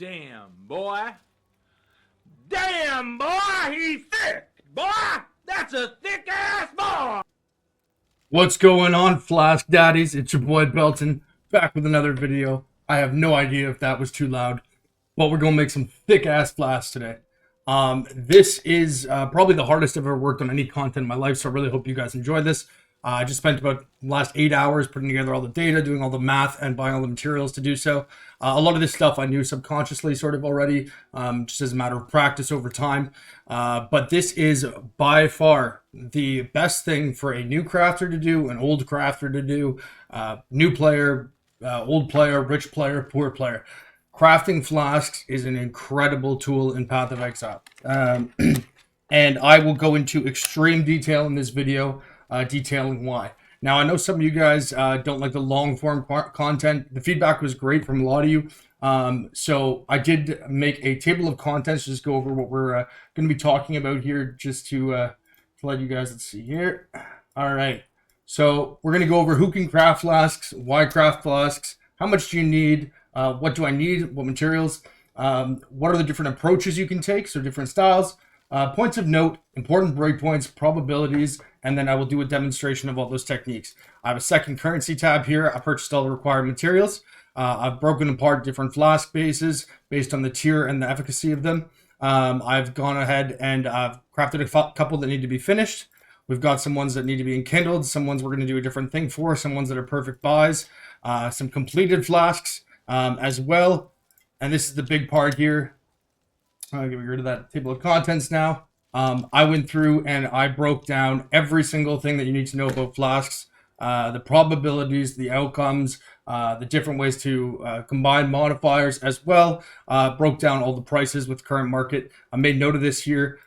Damn, boy. Damn, boy, he's thick. Boy, that's a thick-ass boy. What's going on, Flask Daddies? It's your boy Belton, back with another video. I have no idea if that was too loud, but we're going to make some thick-ass Flasks today. This is probably the hardest I've ever worked on any content in my life, so I really hope you guys enjoy this. I just spent about the last 8 hours putting together all the data, doing all the math, and buying all the materials to do so. A lot of this stuff I knew subconsciously sort of already, just as a matter of practice over time. But this is by far the best thing for a new crafter to do, an old crafter to do, new player, old player, rich player, poor player. Crafting flasks is an incredible tool in Path of Exile. And I will go into extreme detail in this video, detailing why. Now, I know some of you guys don't like the long form content. The feedback was great from a lot of you. So I did make a table of contents, just go over what we're going to be talking about here, just to let you guys, let's see here. All right. So we're going to go over who can craft flasks, why craft flasks, how much do you need, what do I need, what materials, what are the different approaches you can take, so different styles, points of note, important breakpoints, probabilities, and then I will do a demonstration of all those techniques. I have a second currency tab here. I purchased all the required materials. I've broken apart different flask bases based on the tier and the efficacy of them. I've gone ahead and I've crafted a couple that need to be finished. We've got some ones that need to be enkindled, some ones we're going to do a different thing for, some ones that are perfect buys, some completed flasks as well. And this is the big part here. I'll get rid of that table of contents now. I went through and I broke down every single thing that you need to know about flasks, the probabilities, the outcomes, the different ways to combine modifiers as well. Broke down all the prices with current market. I made note of this here,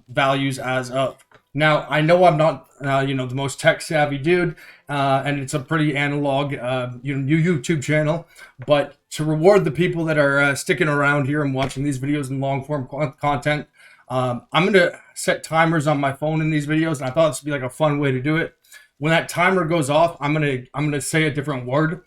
values as of. Now, I know I'm not, the most tech savvy dude, and it's a pretty analog, YouTube channel, but to reward the people that are sticking around here and watching these videos in long form content, I'm going to set timers on my phone in these videos, and I thought this would be like a fun way to do it. When that timer goes off, I'm going to say a different word.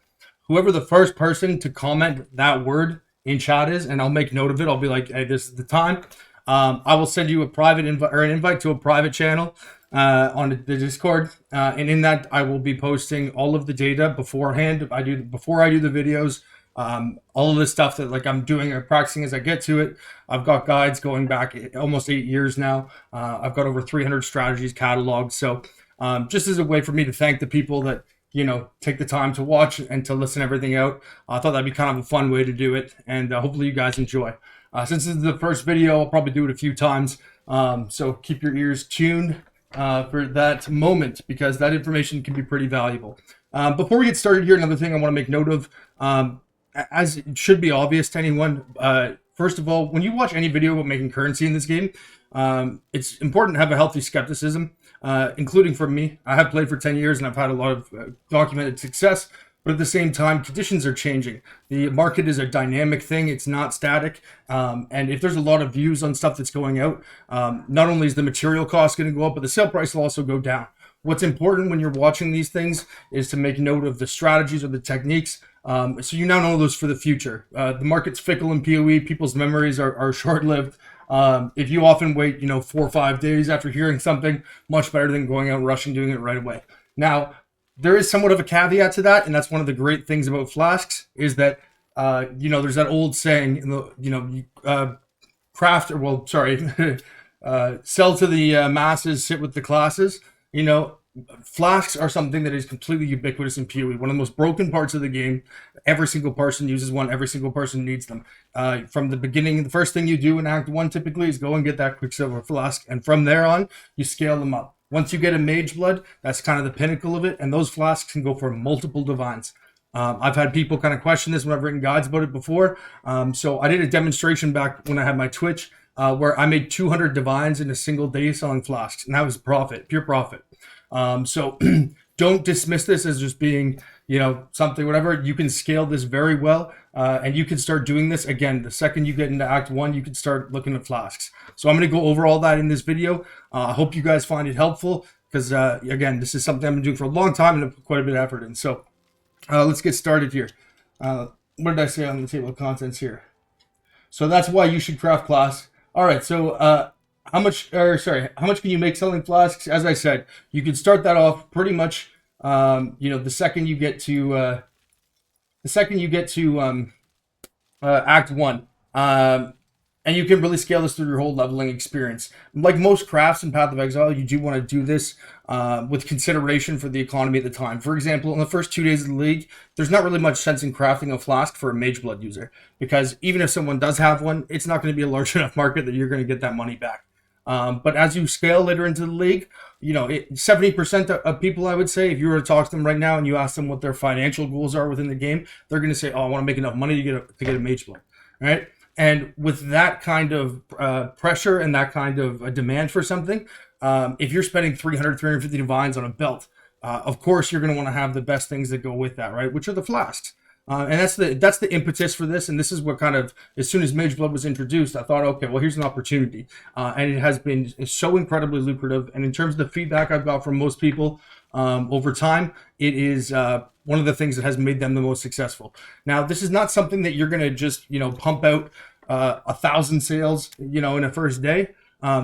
Whoever the first person to comment that word in chat is, and I'll make note of it. I'll be like, hey, this is the time. I will send you a private invite or an invite to a private channel on the Discord, and in that I will be posting all of the data beforehand. Before I do the videos, all of the stuff that like I'm doing or practicing as I get to it. I've got guides going back almost 8 years now. I've got over 300 strategies cataloged. So just as a way for me to thank the people that take the time to watch and to listen everything out, I thought that'd be kind of a fun way to do it, and hopefully you guys enjoy. Since this is the first video, I'll probably do it a few times, so keep your ears tuned for that moment, because that information can be pretty valuable. Before we get started here, another thing I want to make note of, as it should be obvious to anyone, first of all, when you watch any video about making currency in this game, it's important to have a healthy skepticism, including from me. I have played for 10 years and I've had a lot of documented success. But at the same time, conditions are changing. The market is a dynamic thing. It's not static. And if there's a lot of views on stuff that's going out, not only is the material cost going to go up, but the sale price will also go down. What's important when you're watching these things is to make note of the strategies or the techniques. So you now know those for the future. The market's fickle in PoE. People's memories are short-lived. If you often wait, 4 or 5 days after hearing something, much better than going out and rushing, doing it right away. Now, there is somewhat of a caveat to that, and that's one of the great things about flasks is that, there's that old saying, sell to the masses, sit with the classes. Flasks are something that is completely ubiquitous in PoE. One of the most broken parts of the game. Every single person uses one. Every single person needs them. From the beginning, the first thing you do in Act 1 typically is go and get that Quicksilver flask, and from there on, you scale them up. Once you get a Mage Blood, that's kind of the pinnacle of it, and those flasks can go for multiple divines. I've had people kind of question this when I've written guides about it before. So I did a demonstration back when I had my Twitch where I made 200 divines in a single day selling flasks, and that was profit, pure profit. So don't dismiss this as just being, something, whatever. You can scale this very well, and you can start doing this. Again, the second you get into Act 1, you can start looking at flasks. So I'm going to go over all that in this video. I hope you guys find it helpful, because, again, this is something I've been doing for a long time and I've put quite a bit of effort in. So let's get started here. What did I say on the table of contents here? So that's why you should craft flasks. All right, so how much can you make selling flasks? As I said, you can start that off pretty much, the second you get to Act 1. And you can really scale this through your whole leveling experience. Like most crafts in Path of Exile, you do want to do this with consideration for the economy at the time. For example, in the first 2 days of the league, there's not really much sense in crafting a flask for a Mage Blood user, because even if someone does have one, it's not going to be a large enough market that you're going to get that money back. But as you scale later into the league, 70% of people, I would say, if you were to talk to them right now and you ask them what their financial goals are within the game, they're going to say, "Oh, I want to make enough money to get a Mage Blood," right? And with that kind of pressure and that kind of a demand for something, if you're spending 350 divines on a belt, of course you're going to want to have the best things that go with that, right? Which are the flasks. And that's the impetus for this. And this is what kind of, as soon as Mage Blood was introduced, I thought, okay, well, here's an opportunity. And it has been so incredibly lucrative. And in terms of the feedback I've got from most people over time, it is one of the things that has made them the most successful. Now, this is not something that you're going to just, pump out 1,000 sales, in a first day.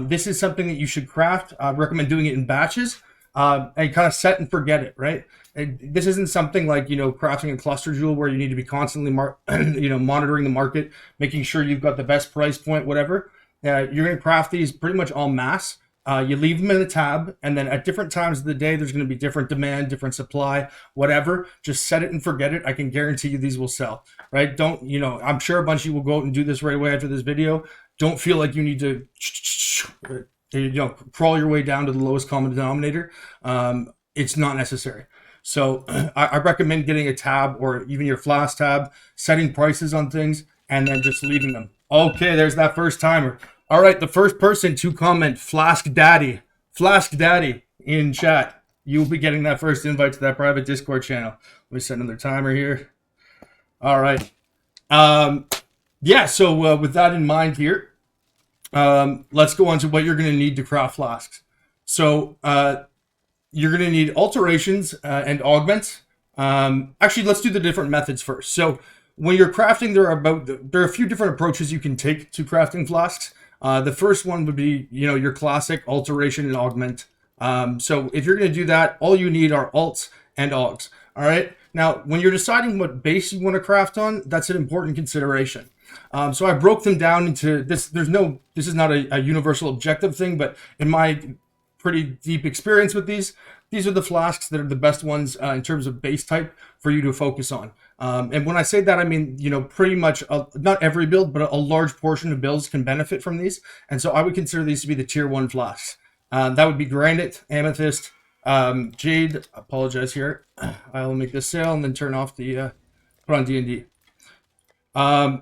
This is something that you should craft. I recommend doing it in batches and kind of set and forget it, right? This isn't something like, crafting a cluster jewel where you need to be constantly, monitoring the market, making sure you've got the best price point, whatever. You're going to craft these pretty much en masse. You leave them in a tab, and then at different times of the day, there's going to be different demand, different supply, whatever. Just set it and forget it. I can guarantee you these will sell, right? Don't, I'm sure a bunch of you will go out and do this right away after this video. Don't feel like you need to, crawl your way down to the lowest common denominator. It's not necessary. So I recommend getting a tab or even your Flask tab, setting prices on things, and then just leaving them. Okay, there's that first timer. All right, the first person to comment Flask Daddy in chat, you'll be getting that first invite to that private Discord channel. Let me set another timer here. All right. So with that in mind here, let's go on to what you're going to need to craft flasks. So you're going to need alterations and augments. Actually, let's do the different methods first. So when you're crafting, there are a few different approaches you can take to crafting flasks. The first one would be, your classic alteration and augment. So if you're going to do that, all you need are alts and augs. All right. Now, when you're deciding what base you want to craft on, that's an important consideration. So I broke them down into this. This is not a universal objective thing, but in my pretty deep experience with these are the flasks that are the best ones in terms of base type for you to focus on. And when I say that, I mean, pretty much not every build, but a large portion of builds can benefit from these. And so I would consider these to be the tier 1 flasks. That would be granite, amethyst, jade. I apologize here. I'll make this sale and then turn off the put on D&D. I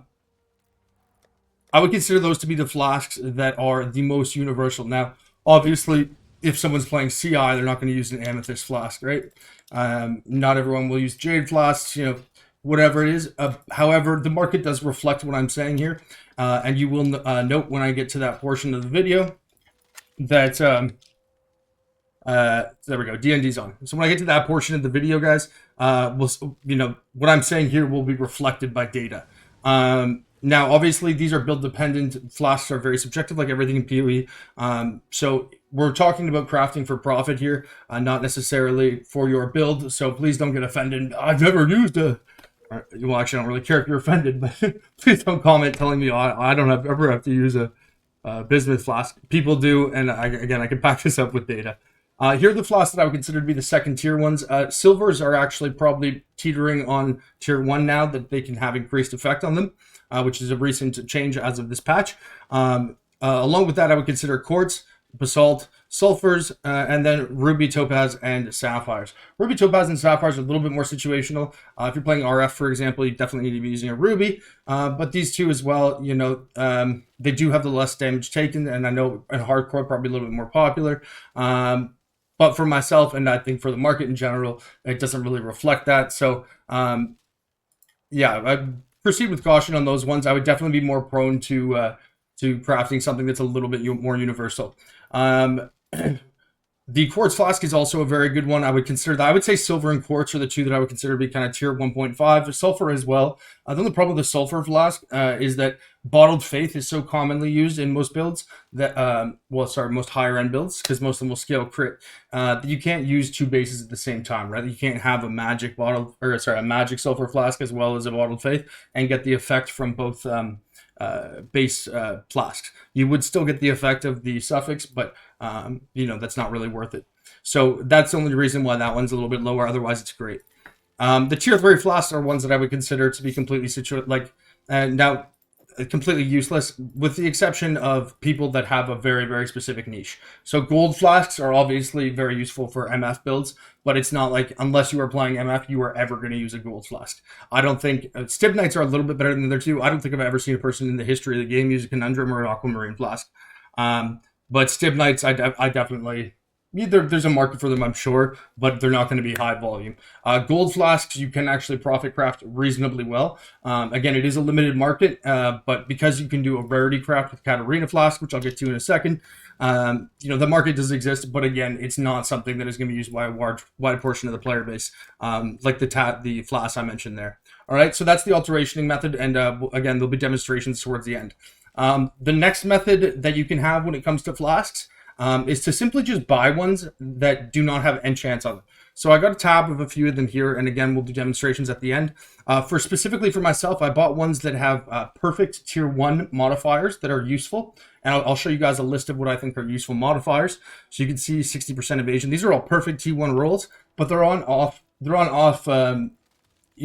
would consider those to be the flasks that are the most universal. Now, obviously, if someone's playing CI, they're not going to use an amethyst flask, right? Not everyone will use jade flasks, whatever it is. However, the market does reflect what I'm saying here. And you will note when I get to that portion of the video that, there we go, D&D's on. So when I get to that portion of the video, guys, what I'm saying here will be reflected by data. Now, obviously, these are build dependent. Flasks are very subjective, like everything in PoE. So we're talking about crafting for profit here, not necessarily for your build. So please don't get offended. I've never used a... Well, actually, I don't really care if you're offended, but please don't comment telling me I don't ever have to use a bismuth flask. People do, and I can back this up with data. Here are the flasks that I would consider to be the second tier ones. Silvers are actually probably teetering on tier 1 now that they can have increased effect on them. Which is a recent change as of this patch. Along with that, I would consider quartz, basalt, sulfurs, and then ruby, topaz, and sapphires. Ruby, topaz, and sapphires are a little bit more situational. If you're playing RF, for example, you definitely need to be using a ruby. But these two as well, they do have the less damage taken, and I know in hardcore probably a little bit more popular. But for myself, and I think for the market in general, it doesn't really reflect that. So, I proceed with caution on those ones. I would definitely be more prone to crafting something that's a little bit more universal. The quartz flask is also a very good one. I would consider that. I would say silver and quartz are the two that I would consider to be kind of tier 1.5. Sulfur as well. The only problem with the sulfur flask is that bottled faith is so commonly used in most builds that, most higher end builds, because most of them will scale crit. That you can't use two bases at the same time, right? You can't have a magic a magic sulfur flask as well as a bottled faith and get the effect from both base flasks. You would still get the effect of the suffix, but that's not really worth it. So that's the only reason why that one's a little bit lower. Otherwise, it's great. The tier 3 flasks are ones that I would consider to be completely completely useless, with the exception of people that have a very, very specific niche. So gold flasks are obviously very useful for MF builds, but it's not like, unless you are playing MF, you are ever going to use a gold flask. I don't think Stib Knights are a little bit better than the other two. I don't think I've ever seen a person in the history of the game use a Conundrum or an Aquamarine flask. But Stib Knights, I definitely... There's a market for them, I'm sure, but they're not going to be high volume. Gold flasks, you can actually profit craft reasonably well. Again, it is a limited market, but because you can do a rarity craft with Katarina flask, which I'll get to in a second, the market does exist, but again, it's not something that is going to be used by a wide portion of the player base, like the flask I mentioned there. All right, so that's the alterationing method, and again, there'll be demonstrations towards the end. The next method that you can have when it comes to flasks is to simply just buy ones that do not have enchants on them. So I got a tab of a few of them here, and again, we'll do demonstrations at the end. Specifically for myself, I bought ones that have perfect tier 1 modifiers that are useful, and I'll show you guys a list of what I think are useful modifiers. So you can see 60% evasion. These are all perfect T1 rolls, but they're on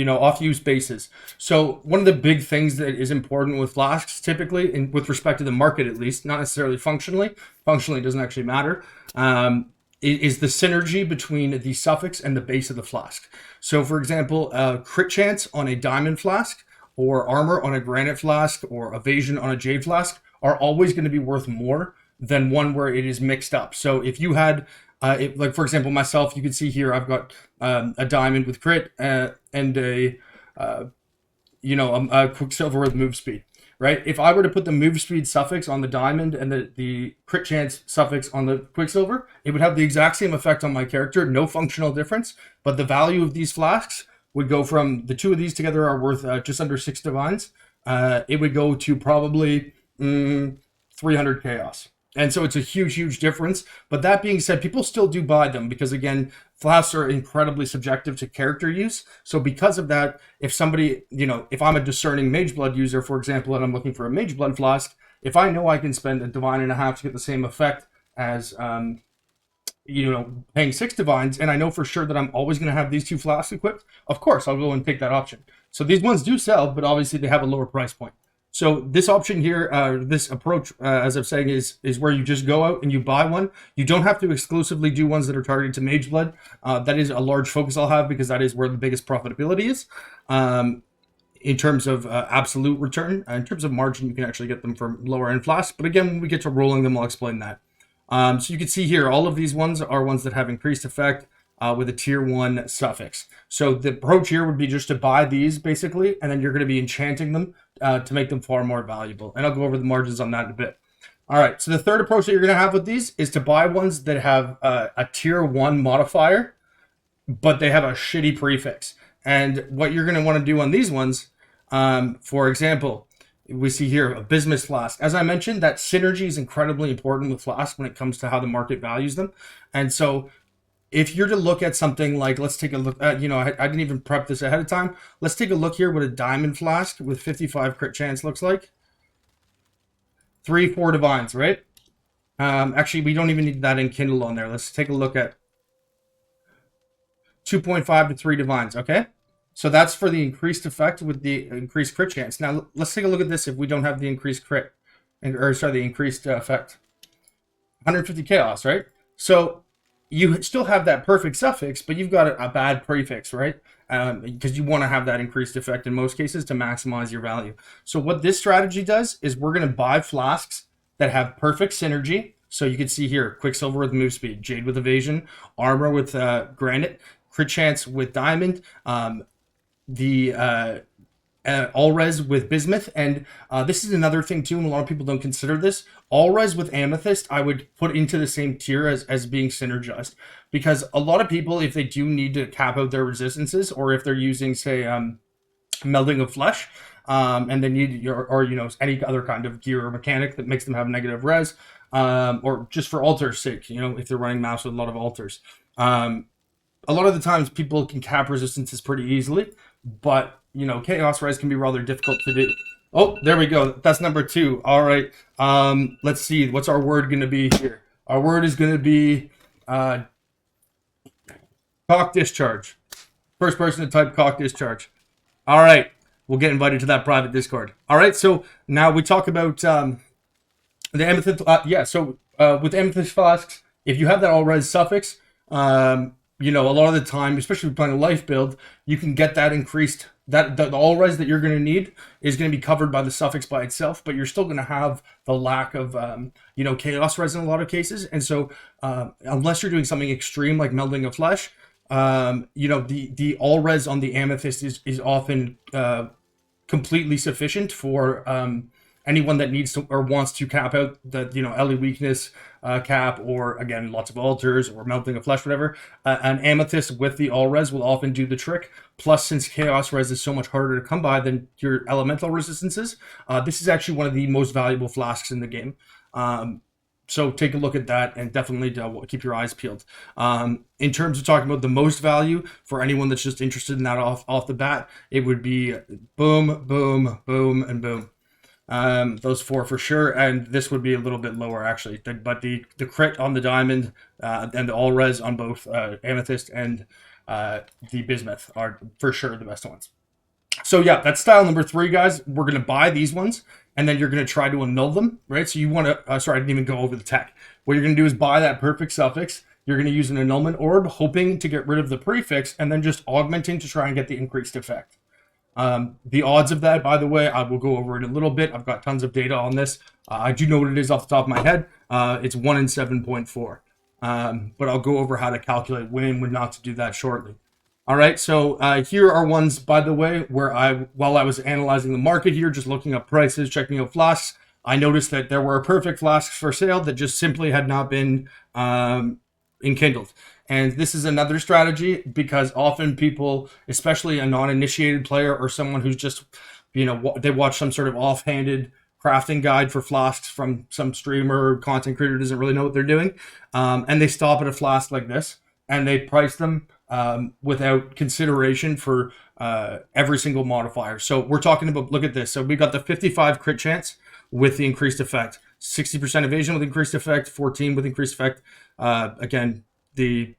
off-use bases. So one of the big things that is important with flasks, typically, and with respect to the market at least, not necessarily functionally doesn't actually matter, is the synergy between the suffix and the base of the flask. So for example, crit chance on a diamond flask, or armor on a granite flask, or evasion on a jade flask are always going to be worth more than one where it is mixed up. So if you had like for example, myself, you can see here, I've got a diamond with crit and a quicksilver with move speed, right? If I were to put the move speed suffix on the diamond and the crit chance suffix on the quicksilver, it would have the exact same effect on my character, no functional difference, but the value of these flasks would go from, the two of these together are worth just under 6 divines. It would go to probably 300 chaos. And so it's a huge, huge difference. But that being said, people still do buy them because, again, flasks are incredibly subjective to character use. So because of that, if somebody, if I'm a discerning Mageblood user, for example, and I'm looking for a Mageblood flask, if I know I can spend a divine and a half to get the same effect as, paying 6 divines, and I know for sure that I'm always going to have these 2 flasks equipped, of course, I'll go and take that option. So these ones do sell, but obviously they have a lower price point. So this option here, this approach, as I'm saying, is where you just go out and you buy one. You don't have to exclusively do ones that are targeted to Mageblood. That is a large focus I'll have because that is where the biggest profitability is. In terms of absolute return, in terms of margin, you can actually get them from lower end flasks. But again, when we get to rolling them, I'll explain that. So you can see here, all of these ones are ones that have increased effect with a tier 1 suffix. So the approach here would be just to buy these basically, and then you're going to be enchanting them to make them far more valuable. And I'll go over the margins on that in a bit. All right, so the third approach that you're going to have with these is to buy ones that have a tier 1 modifier, but they have a shitty prefix. And what you're going to want to do on these ones, for example, we see here a Bismuth flask. As I mentioned, that synergy is incredibly important with flasks when it comes to how the market values them. And so if you're to look at something like, let's take a look at, I didn't even prep this ahead of time. Let's take a look here what a diamond flask with 55 crit chance looks like. 3-4 divines, right? Actually, we don't even need that in Kindle on there. Let's take a look at 2.5 to 3 divines, okay? So that's for the increased effect with the increased crit chance. Now, let's take a look at this if we don't have the increased crit, the increased effect. 150 chaos, right? So you still have that perfect suffix, but you've got a bad prefix, right? Because you want to have that increased effect in most cases to maximize your value. So what this strategy does is we're going to buy flasks that have perfect synergy. So you can see here, Quicksilver with move speed, Jade with evasion, Armor with granite, crit chance with diamond, the all res with bismuth, and this is another thing too, and a lot of people don't consider this. All res with amethyst I would put into the same tier as being synergized, because a lot of people, if they do need to cap out their resistances, or if they're using, say, melding of flesh, and they need or any other kind of gear or mechanic that makes them have negative res, or just for altars sake, if they're running mouse with a lot of altars, a lot of the times people can cap resistances pretty easily, but chaos res can be rather difficult to do. Oh, there we go. That's number 2. All right. Let's see. What's our word going to be here? Our word is going to be cock discharge. First person to type cock discharge. All right. We'll get invited to that private Discord. All right. So now we talk about the amethyst. With amethyst flasks, if you have that all res suffix, a lot of the time, especially if you're playing a life build, you can get that increased. That the all res that you're going to need is going to be covered by the suffix by itself, but you're still going to have the lack of chaos res in a lot of cases. And so unless you're doing something extreme like melding of flesh, the all res on the amethyst is often completely sufficient for anyone that needs to or wants to cap out the LE weakness cap, or again lots of altars or melting of flesh, whatever. An amethyst with the all res will often do the trick. Plus, since chaos res is so much harder to come by than your elemental resistances, this is actually one of the most valuable flasks in the game. So take a look at that, and definitely keep your eyes peeled. In terms of talking about the most value for anyone that's just interested in that off the bat, it would be boom, boom, boom, and boom. Those 4 for sure, and this would be a little bit lower actually. But the crit on the diamond and the all res on both amethyst and the bismuth are for sure the best ones. So yeah, that's style number 3, guys. We're gonna buy these ones, and then you're gonna try to annul them, right? So you want to. Sorry, I didn't even go over the tech. What you're gonna do is buy that perfect suffix. You're gonna use an annulment orb, hoping to get rid of the prefix, and then just augmenting to try and get the increased effect. The odds of that, by the way, I will go over in a little bit. I've got tons of data on this. I do know what it is off the top of my head. It's 1 in 7.4. But I'll go over how to calculate when and when not to do that shortly. All right, so here are ones, by the way, where while I was analyzing the market here, just looking up prices, checking out flasks, I noticed that there were perfect flasks for sale that just simply had not been enkindled. And this is another strategy, because often people, especially a non-initiated player or someone who's just, they watch some sort of offhanded crafting guide for flasks from some streamer or content creator who doesn't really know what they're doing, and they stop at a flask like this, and they price them without consideration for every single modifier. So we're talking about, look at this. So we got the 55 crit chance with the increased effect, 60% evasion with increased effect, 14 with increased effect. Again, the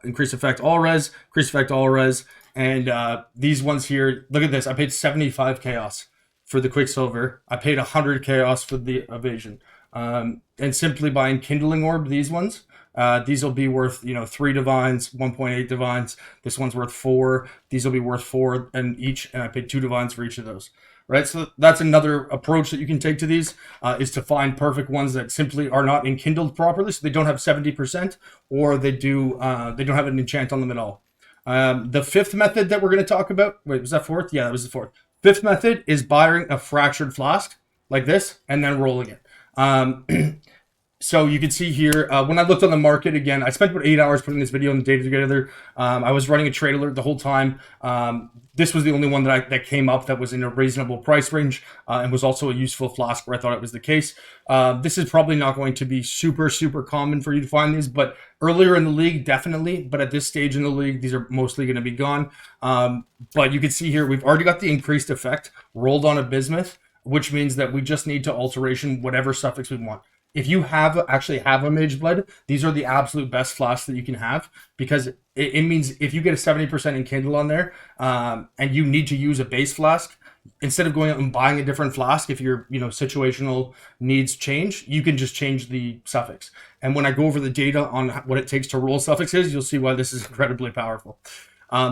increased effect all res, increased effect all res, and these ones here, look at this. I paid 75 chaos for the Quicksilver. I paid 100 chaos for the evasion. And simply by enkindling orb these ones, these will be worth 3 divines, 1.8 divines. This one's worth 4. These will be worth 4 and each, and I paid 2 divines for each of those. Right, so that's another approach that you can take to these, is to find perfect ones that simply are not enkindled properly, so they don't have 70%, or they don't have an enchant on them at all. The 5th method that we're going to talk about, wait, was that 4th? Yeah, that was the 4th. 5th method is buying a fractured flask like this and then rolling it. So you can see here, when I looked on the market, again, I spent about 8 hours putting this video and the data together. I was running a trade alert the whole time. This was the only one that came up that was in a reasonable price range, and was also a useful flask where I thought it was the case. This is probably not going to be super, super common for you to find these, but earlier in the league, definitely. But at this stage in the league, these are mostly going to be gone. But you can see here, we've already got the increased effect rolled on a bismuth, which means that we just need to alteration whatever suffix we want. If you actually have a Mage Blood, these are the absolute best flasks that you can have, because it means if you get a 70% enkindle on there, and you need to use a base flask, instead of going out and buying a different flask, if your situational needs change, you can just change the suffix. And when I go over the data on what it takes to roll suffixes, you'll see why this is incredibly powerful.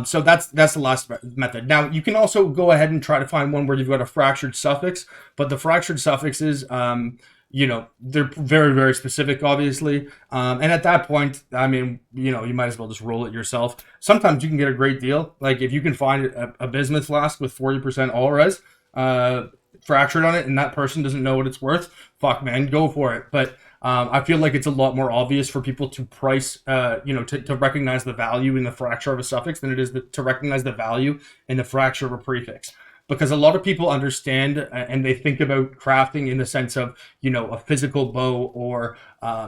So that's the last method. Now you can also go ahead and try to find one where you've got a fractured suffix, but the fractured suffixes, you know, they're very, very specific, obviously. And at that point, I mean, you know, you might as well just roll it yourself. Sometimes you can get a great deal. Like if you can find a bismuth flask with 40% all res fractured on it, and that person doesn't know what it's worth, fuck, man, go for it. But I feel like it's a lot more obvious for people to price, you know, to recognize the value in the fracture of a suffix than it is to recognize the value in the fracture of a prefix. Because a lot of people understand and they think about crafting in the sense of, you know, a physical bow or,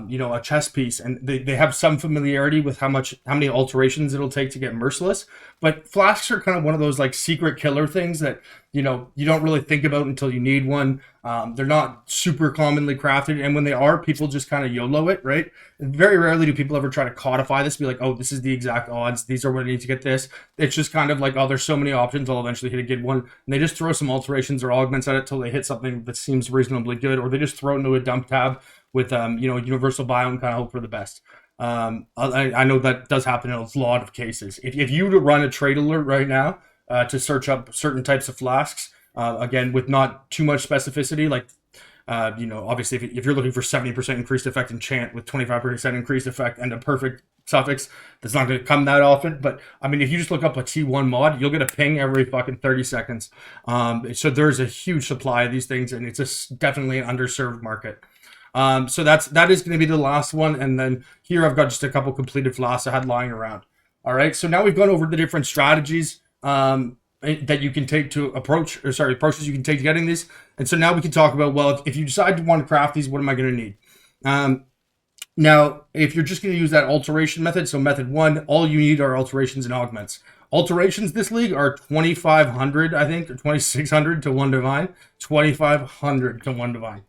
you know, a chess piece. And they have some familiarity with how many alterations it'll take to get merciless. But flasks are kind of one of those like secret killer things that, you know, you don't really think about until you need one. They're not super commonly crafted. And when they are, people just kind of YOLO it, right? And very rarely do people ever try to codify this, be like, oh, this is the exact odds. These are what I need to get this. It's just kind of like, oh, there's so many options. I'll eventually hit a good one. And they just throw some alterations or augments at it till they hit something that seems reasonably good. Or they just throw it into a dump tab with, you know, universal biome and kind of hope for the best. I know that does happen in a lot of cases. If you were to run a trade alert right now to search up certain types of flasks, again, with not too much specificity, like, you know, obviously if you're looking for 70% increased effect enchant with 25% increased effect and a perfect suffix, that's not going to come that often. But I mean, if you just look up a T1 mod, you'll get a ping every fucking 30 seconds. So there's a huge supply of these things, and it's just definitely an underserved market. So that is going to be the last one. And then here I've got just a couple completed flasks I had lying around. All right. So now we've gone over the different strategies that you can take to approaches you can take to getting these. And so now we can talk about, well, if you decide to want to craft these, what am I going to need? Now, if you're just going to use that alteration method, so method 1, all you need are alterations and augments. Alterations this league are 2,500, I think, or 2,600 to 1 divine, 2,500 to 1 divine.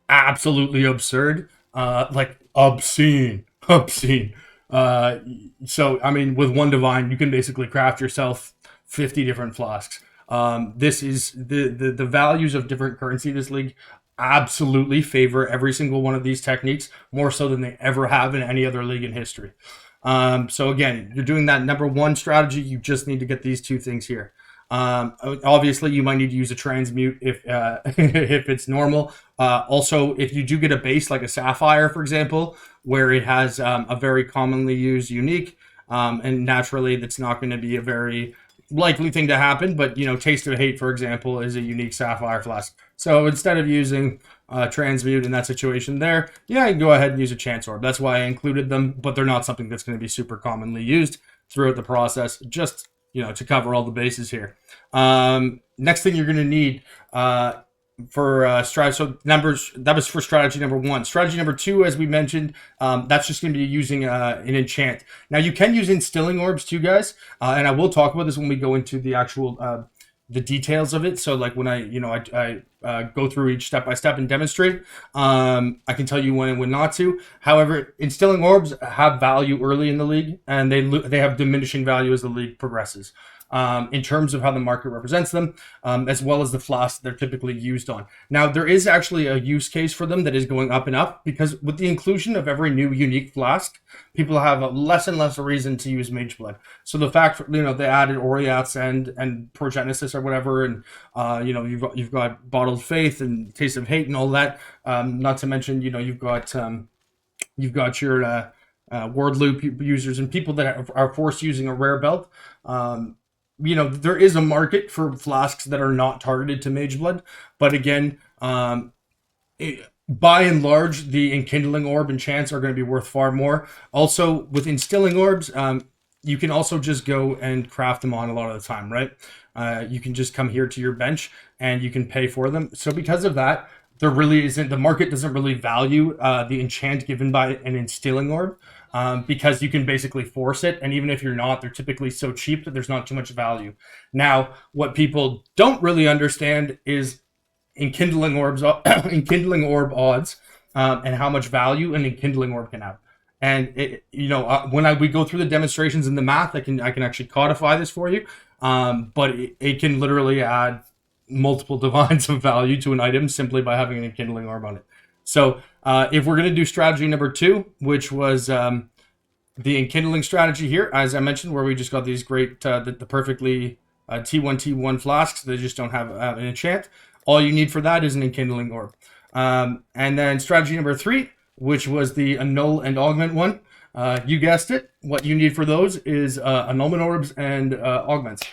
Absolutely absurd, like obscene. So I mean, with 1 divine, you can basically craft yourself 50 different flasks. This is the values of different currency this league absolutely favor every single one of these techniques more so than they ever have in any other league in history. So again, you're doing that number 1 strategy. You just need to get these 2 things here. Obviously you might need to use a transmute if if it's normal. Also, if you do get a base like a sapphire, for example, where it has a very commonly used unique, and naturally that's not going to be a very likely thing to happen, but you know, Taste of Hate, for example, is a unique sapphire flask. So instead of using transmute in that situation there, yeah, you can go ahead and use a chance orb. That's why I included them, but they're not something that's going to be super commonly used throughout the process, just, you know, to cover all the bases here. Next thing you're going to need for strategy, so numbers, that was for strategy number 1. Strategy number 2, as we mentioned, that's just going to be using an enchant. Now you can use Instilling Orbs too, guys, and I will talk about this when we go into the actual the details of it. So like when I go through each step by step and demonstrate, I can tell you when and when not to. However, Instilling Orbs have value early in the league, and they have diminishing value as the league progresses. In terms of how the market represents them, as well as the flasks they're typically used on. Now, there is actually a use case for them that is going up and up, because with the inclusion of every new unique flask, people have a less and less reason to use Mage Blood. So the fact, you know, they added Oriats and Progenesis or whatever, and you know, you've got Bottled Faith and Taste of Hate and all that. Not to mention, you know, you've got your word loop users and people that are forced using a rare belt. You know, there is a market for flasks that are not targeted to Mage Blood, but again, by and large, the Enkindling Orb and Chance are going to be worth far more. Also, with Instilling Orbs, you can also just go and craft them on a lot of the time, right? You can just come here to your bench and you can pay for them. So because of that, there really isn't, the market doesn't really value the enchant given by an Instilling Orb. Because you can basically force it, and even if you're not, they're typically so cheap that there's not too much value. Now, what people don't really understand is Enkindling Orbs, Enkindling Orb odds, and how much value an Enkindling Orb can have. And it, you know, when we go through the demonstrations and the math, I can actually codify this for you. But it can literally add multiple divines of value to an item simply by having an Enkindling Orb on it. So if we're going to do strategy number 2, which was the Enkindling strategy here, as I mentioned, where we just got these great, the perfectly T1 flasks, they just don't have an enchant. All you need for that is an Enkindling Orb. And then strategy number 3, which was the annul and augment one. You guessed it. What you need for those is annulment orbs and augments.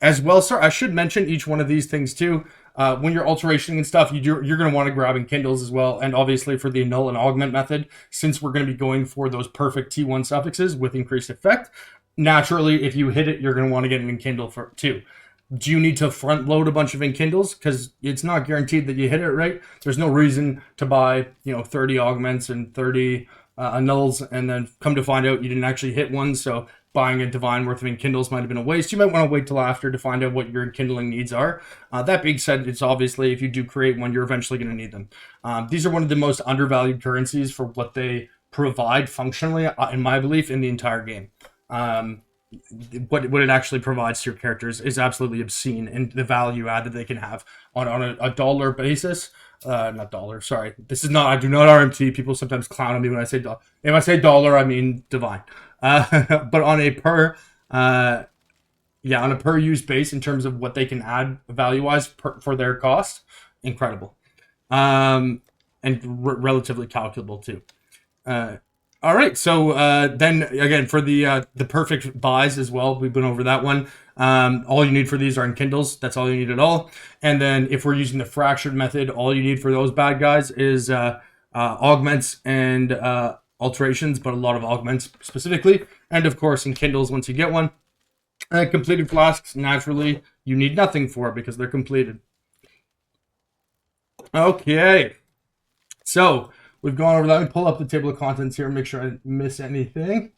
As well, sir, I should mention each one of these things too. When you're alterating and stuff, you're going to want to grab enkindles as well. And obviously for the annul and augment method, since we're going to be going for those perfect T1 suffixes with increased effect, naturally, if you hit it, you're going to want to get an enkindle for too. Do you need to front load a bunch of enkindles? Because it's not guaranteed that you hit it right. There's no reason to buy, 30 augments and 30 annuls, and then come to find out you didn't actually hit one. So buying a divine worth of enkindles might have been a waste. You might want to wait till after to find out what your enkindling needs are. That being said, it's obviously, if you do create one, you're eventually going to need them. These are one of the most undervalued currencies for what they provide functionally, in my belief, in the entire game. What it actually provides to your characters is absolutely obscene, and the value add that they can have on a dollar basis. Not dollar, sorry. This is not, I do not RMT. People sometimes clown on me when I say dollar. If I say dollar, I mean divine. But on a per, on a per use base in terms of what they can add value wise for their cost, incredible. And relatively calculable too. All right, so then again for the perfect buys as well, we've been over that one. All you need for these are enkindles. That's all you need at all. And then if we're using the fractured method, all you need for those bad guys is augments and alterations, but a lot of augments specifically, and of course enkindles once you get one. Completed flasks, naturally, you need nothing for because they're completed. Okay, so we've gone over that. Let me pull up the table of contents here and make sure I didn't miss anything.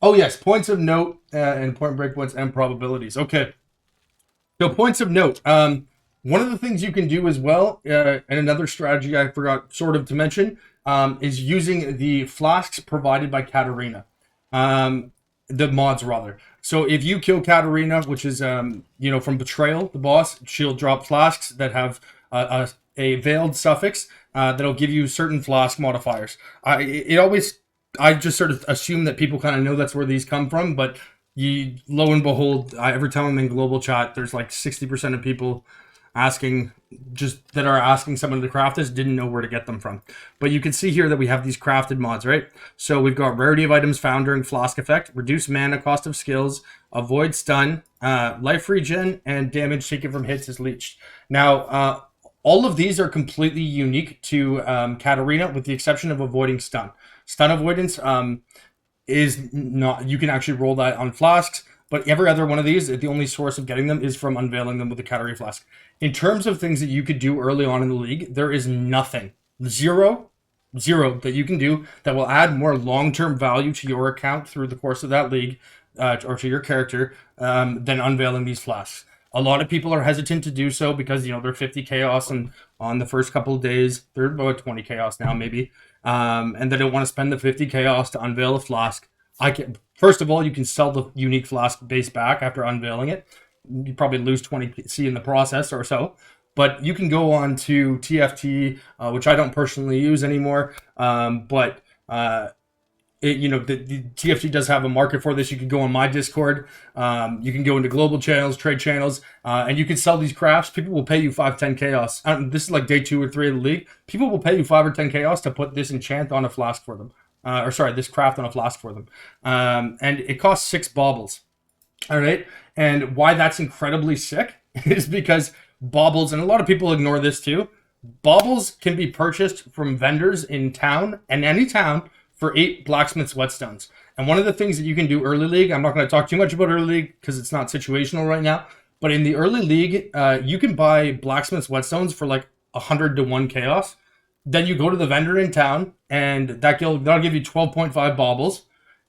Oh yes, points of note and important breakpoints and probabilities. Okay, so points of note. One of the things you can do as well, and another strategy I forgot sort of to mention, is using the flasks provided by Katarina. The mods rather. So if you kill Katarina, which is from Betrayal, the boss, she'll drop flasks that have a veiled suffix that'll give you certain flask modifiers. I just sort of assume that people kind of know that's where these come from, but lo and behold, every time I'm in global chat, there's like 60% of people asking someone to craft this, didn't know where to get them from. But you can see here that we have these crafted mods, right? So we've got rarity of items found during flask effect, reduce mana cost of skills, avoid stun, life regen, and damage taken from hits is leached. Now, all of these are completely unique to Katarina, with the exception of avoiding stun. Stun avoidance is not, you can actually roll that on flasks, but every other one of these, the only source of getting them is from unveiling them with a Katarina flask. In terms of things that you could do early on in the league, there is nothing, zero that you can do that will add more long-term value to your account through the course of that league, or to your character, than unveiling these flasks. A lot of people are hesitant to do so because, they're 50 chaos and on the first couple of days. They're about 20 chaos now, maybe. And they don't want to spend the 50 chaos to unveil a flask. First of all, you can sell the unique flask base back after unveiling it. You probably lose 20C in the process or so. But you can go on to TFT, which I don't personally use anymore. The TFT does have a market for this. You can go on my Discord. You can go into global channels, trade channels, and you can sell these crafts. People will pay you 5, 10 chaos. This is like day 2 or 3 of the league. People will pay you 5 or 10 chaos to put this enchant on a flask for them. This craft on a flask for them. And it costs 6 baubles. All right. And why that's incredibly sick is because baubles, and a lot of people ignore this too, baubles can be purchased from vendors in town, and any town, for 8 blacksmith's whetstones. And one of the things that you can do early league, I'm not going to talk too much about early league because it's not situational right now, but in the early league, you can buy blacksmith's whetstones for like 100 to 1 chaos. Then you go to the vendor in town, and that'll give you 12.5 baubles.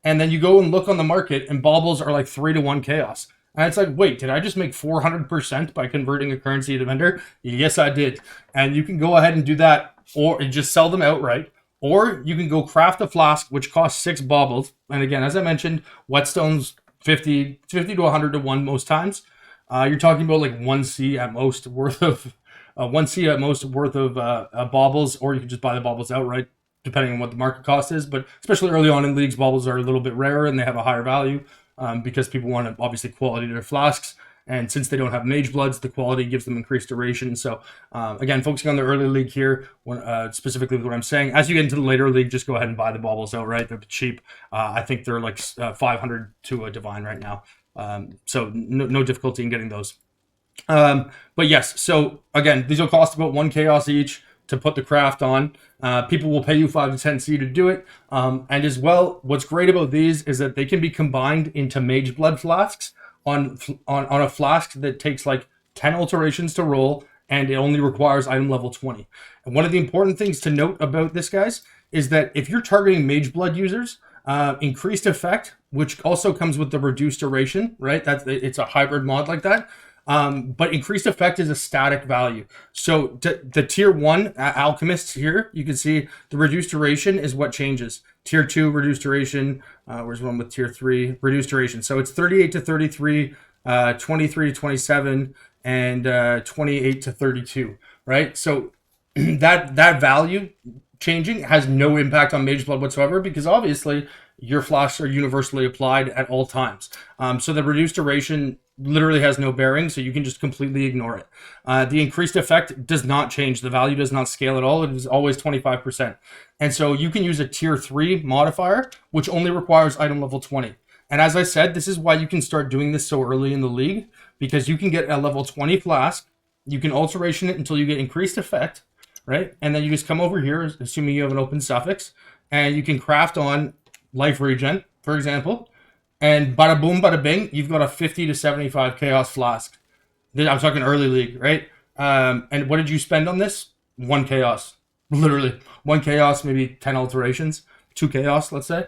And then you go and look on the market, and baubles are like 3 to 1 chaos. And it's like, wait, did I just make 400% by converting a currency to vendor? Yes, I did. And you can go ahead and do that, or just sell them outright. Or you can go craft a flask, which costs 6 baubles. And again, as I mentioned, whetstones 50 to 100 to 1 most times. You're talking about like 1C at most worth of baubles, or you can just buy the baubles outright, depending on what the market cost is. But especially early on in leagues, baubles are a little bit rarer and they have a higher value because people want, obviously, quality to their flasks. And since they don't have Mage Bloods, the quality gives them increased duration. So again, focusing on the early league here, specifically with what I'm saying. As you get into the later league, just go ahead and buy the baubles outright. They're cheap. I think they're like 500 to a divine right now. So no difficulty in getting those. But yes, so again, these will cost about 1 chaos each to put the craft on. People will pay you 5 to 10 C to do it. And as well, what's great about these is that they can be combined into Mage Blood Flasks on a flask that takes like 10 alterations to roll, and it only requires item level 20. And one of the important things to note about this, guys, is that if you're targeting Mage Blood users, increased effect, which also comes with the reduced duration, right? It's a hybrid mod like that. But increased effect is a static value. So the tier 1 alchemists here, you can see the reduced duration is what changes. Tier 2 reduced duration. Where's one with tier 3 reduced duration? So it's 38 to 33, 23 to 27, and 28 to 32, right? So that value changing has no impact on Mage Blood whatsoever, because obviously your flasks are universally applied at all times. So the reduced duration literally has no bearing, so you can just completely ignore it. The increased effect does not change. The value does not scale at all. It is always 25%. And so you can use a tier 3 modifier, which only requires item level 20. And as I said, this is why you can start doing this so early in the league, because you can get a level 20 flask, you can alteration it until you get increased effect, right? And then you just come over here, assuming you have an open suffix, and you can craft on life regen, for example, and bada boom, bada bing, you've got a 50 to 75 chaos flask. I'm talking early league, right? And what did you spend on this? 1 chaos. Literally. 1 chaos, maybe 10 alterations. 2 chaos, let's say.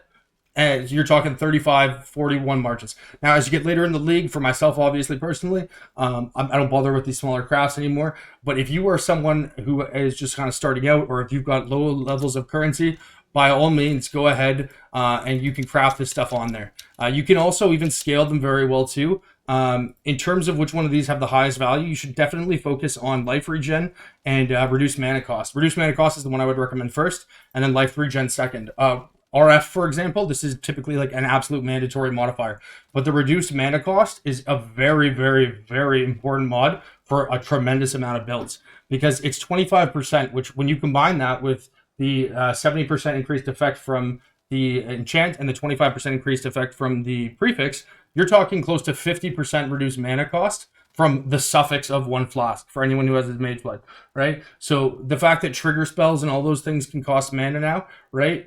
And you're talking 35, 41 margins. Now, as you get later in the league, for myself, obviously, personally, I don't bother with these smaller crafts anymore. But if you are someone who is just kind of starting out, or if you've got low levels of currency, by all means, go ahead and you can craft this stuff on there. You can also even scale them very well too. In terms of which one of these have the highest value, you should definitely focus on life regen and reduced mana cost. Reduced mana cost is the one I would recommend first, and then life regen second. RF, for example, this is typically like an absolute mandatory modifier, but the reduced mana cost is a very, very, very important mod for a tremendous amount of builds, because it's 25%, which when you combine that with the 70% increased effect from the enchant and the 25% increased effect from the prefix, you're talking close to 50% reduced mana cost from the suffix of 1 flask for anyone who has his Mage Blood, right? So the fact that trigger spells and all those things can cost mana now, right?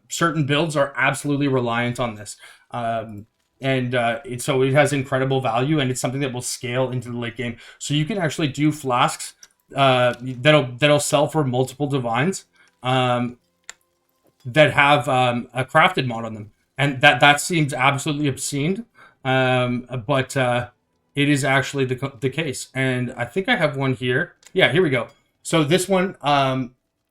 Certain builds are absolutely reliant on this. So it has incredible value, and it's something that will scale into the late game. So you can actually do flasks that'll sell for multiple divines that have a crafted mod on them, and that seems absolutely obscene, but it is actually the case. And I think I have one here. Yeah, here we go. So this one,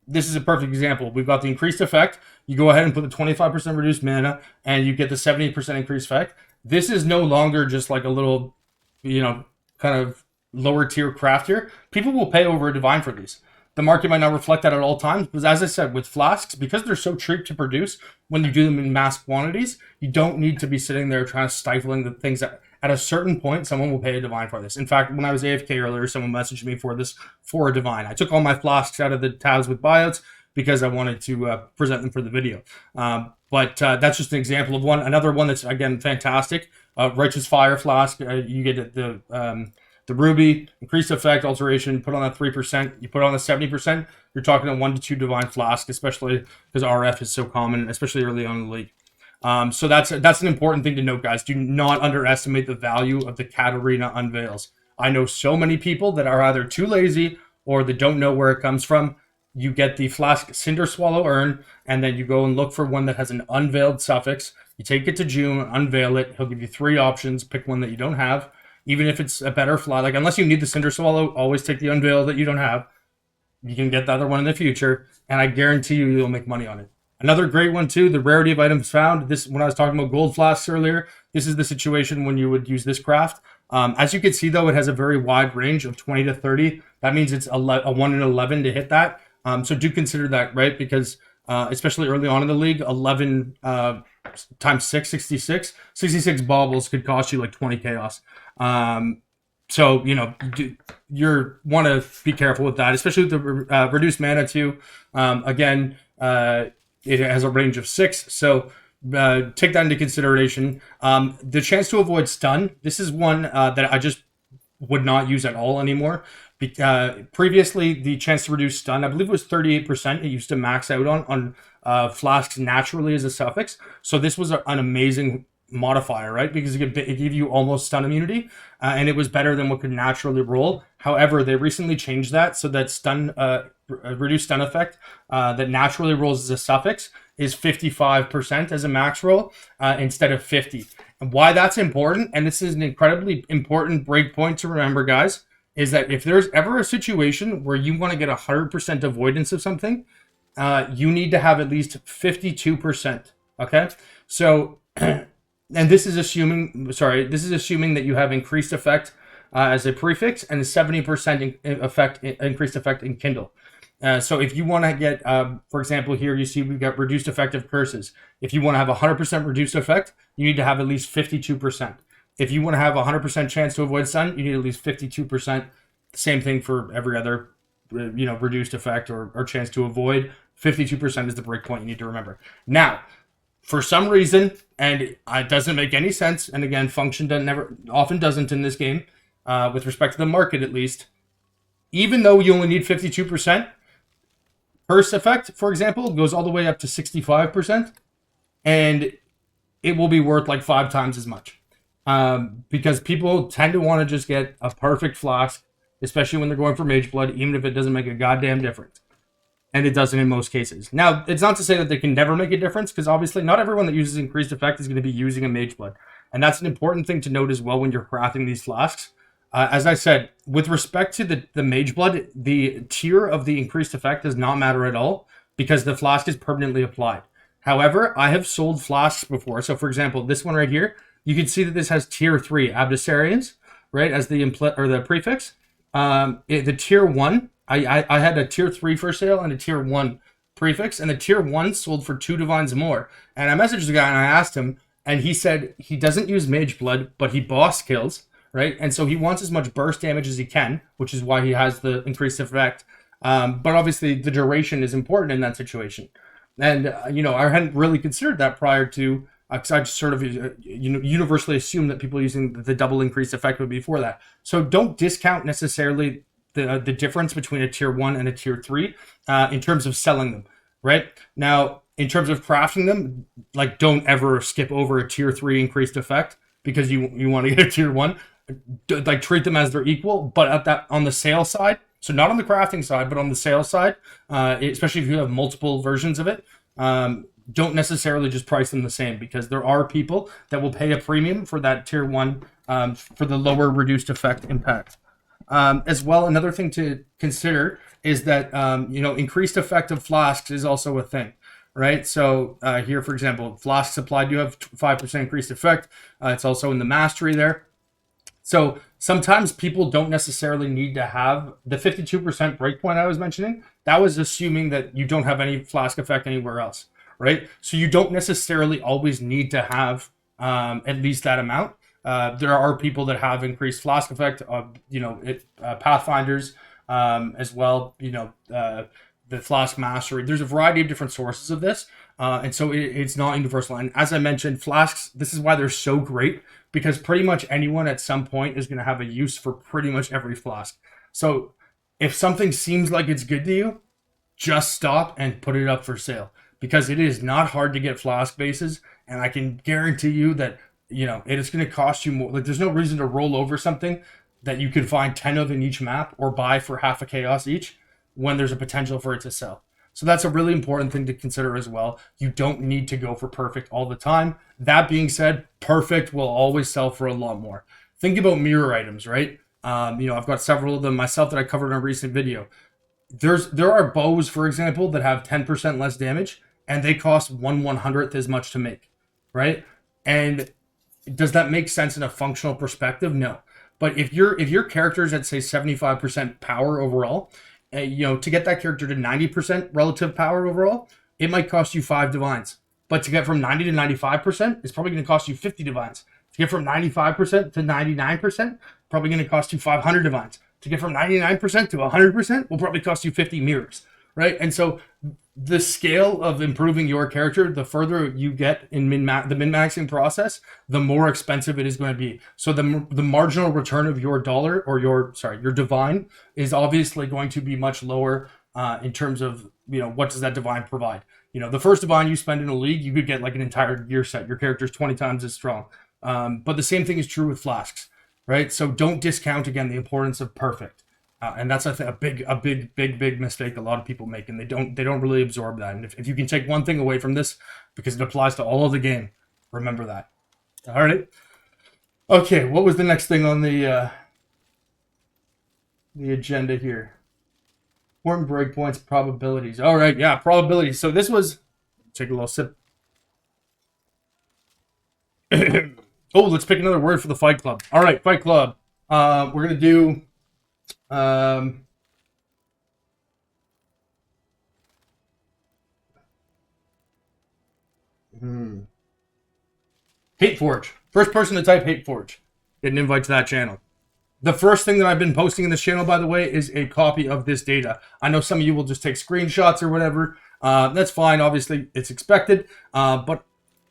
this is a perfect example. We've got the increased effect. You go ahead and put the 25% reduced mana, and you get the 70% increased effect. This is no longer just like a little, kind of lower tier craft here. People will pay over a divine for these. The market might not reflect that at all times, but as I said, with flasks, because they're so cheap to produce, when you do them in mass quantities, you don't need to be sitting there trying to stifling the things that at a certain point, someone will pay a divine for this. In fact, when I was AFK earlier, someone messaged me for a divine. I took all my flasks out of the tabs with buyouts because I wanted to present them for the video. But that's just an example of one. Another one that's, again, fantastic. Righteous Fire Flask. You get the ruby, increased effect, alteration, put on that 3%, you put on the 70%, you're talking a 1 to 2 divine flask, especially because RF is so common, especially early on in the league. So that's an important thing to note, guys. Do not underestimate the value of the Katarina unveils. I know so many people that are either too lazy or they don't know where it comes from. You get the Flask Cinder Swallow Urn, and then you go and look for one that has an unveiled suffix. You take it to June, unveil it. He'll give you 3 options. Pick one that you don't have. Even if it's a better fly, like unless you need the Cinder Swallow, always take the unveil that you don't have. You can get the other one in the future, and I guarantee you'll make money on it. Another great one too, the rarity of items found. This, when I was talking about gold flasks earlier, this is the situation when you would use this craft. As you can see though, it has a very wide range of 20 to 30. That means it's a 1 in 11 to hit that. So do consider that, right? Because especially early on in the league, 11 times 6, 66. 66 baubles could cost you like 20 chaos. So, you know, you want to be careful with that, especially with the reduced mana too. Again, it has a range of 6, so take that into consideration. The chance to avoid stun, this is one that I just would not use at all anymore. Previously, the chance to reduce stun, I believe it was 38%. It used to max out on Flasks naturally as a suffix. So this was an amazing modifier, right? Because it gave you almost stun immunity, and it was better than what could naturally roll. However, they recently changed that so that stun, reduced stun effect that naturally rolls as a suffix is 55% as a max roll instead of 50. And why that's important, and this is an incredibly important breakpoint to remember, guys, is that if there's ever a situation where you want to get 100% avoidance of something, you need to have at least 52%. Okay, so and this is assuming that you have increased effect as a prefix and a 70% increased effect in Kindle. So if you want to get, for example, here you see we've got reduced effective curses. If you want to have 100% reduced effect, you need to have at least 52%. If you want to have 100% chance to avoid stun, you need at least 52%. Same thing for every other, reduced effect or chance to avoid. 52% is the breakpoint you need to remember. Now, for some reason, and it doesn't make any sense, and again, function often doesn't in this game, with respect to the market at least, even though you only need 52%, curse effect, for example, goes all the way up to 65%, and it will be worth like 5 times as much. Because people tend to want to just get a perfect flask, especially when they're going for Mage Blood, even if it doesn't make a goddamn difference. And it doesn't in most cases. Now, it's not to say that they can never make a difference, because obviously not everyone that uses increased effect is going to be using a Mage Blood. And that's an important thing to note as well when you're crafting these flasks. As I said, with respect to the Mage Blood, the tier of the increased effect does not matter at all, because the flask is permanently applied. However, I have sold flasks before. So, for example, this one right here, you can see that this has tier 3 Abdicarians, right, as the prefix. The tier 1, I had a tier 3 for sale and a tier 1 prefix, and the tier 1 sold for 2 divines more. And I messaged the guy and I asked him, and he said he doesn't use Mage Blood, but he boss kills, right? And so he wants as much burst damage as he can, which is why he has the increased effect. But obviously the duration is important in that situation. And, I hadn't really considered that prior to, because I just sort of universally assumed that people using the double increased effect would be for that. So don't discount necessarily the difference between a tier 1 and a tier 3 in terms of selling them, right? Now, in terms of crafting them, like, don't ever skip over a tier 3 increased effect because you want to get a tier 1. Like, treat them as they're equal, but on the sale side, so not on the crafting side, but on the sales side, especially if you have multiple versions of it, don't necessarily just price them the same, because there are people that will pay a premium for that tier 1 for the lower reduced effect impact. As well, another thing to consider is that, increased effect of flasks is also a thing, right? So here, for example, flasks applied do have 5% increased effect. It's also in the mastery there. So sometimes people don't necessarily need to have the 52% breakpoint I was mentioning. That was assuming that you don't have any flask effect anywhere else, right? So you don't necessarily always need to have at least that amount. There are people that have increased flask effect, Pathfinders as well, the Flask Mastery. There's a variety of different sources of this, and so it's not universal. And as I mentioned, flasks, this is why they're so great, because pretty much anyone at some point is going to have a use for pretty much every flask. So if something seems like it's good to you, just stop and put it up for sale, because it is not hard to get flask bases, and I can guarantee you that it is going to cost you more. Like, there's no reason to roll over something that you could find 10 of in each map or buy for half a chaos each when there's a potential for it to sell. So that's a really important thing to consider as well. You don't need to go for perfect all the time. That being said, perfect will always sell for a lot more. Think about mirror items, right? I've got several of them myself that I covered in a recent video. There are bows, for example, that have 10% less damage, and they cost 1/100th as much to make, right? And does that make sense in a functional perspective? No. But if your character is at, say, 75% power overall, to get that character to 90% relative power overall, it might cost you 5 divines. But to get from 90 to 95%, it's probably going to cost you 50 divines. To get from 95% to 99%, probably going to cost you 500 divines. To get from 99% to 100% will probably cost you 50 mirrors, right? And so the scale of improving your character, the further you get in the min-maxing process, the more expensive it is going to be. So the marginal return of your dollar, or your divine, is obviously going to be much lower in terms of, what does that divine provide? The first divine you spend in a league, you could get like an entire gear set. Your character's 20 times as strong. But the same thing is true with flasks, right? So don't discount, again, the importance of perfect. And that's a big mistake a lot of people make, and they don't really absorb that. And if you can take one thing away from this, because it applies to all of the game, remember that. All right. Okay, what was the next thing on the agenda here? Important breakpoints, probabilities. All right, yeah, probabilities. So this was, take a little sip. Oh, let's pick another word for the Fight Club. All right, Fight Club. We're gonna do. Hateforge. First person to type Hateforge. Get an invite to that channel. The first thing that I've been posting in this channel, by the way, is a copy of this data. I know some of you will just take screenshots or whatever. That's fine. Obviously, it's expected. But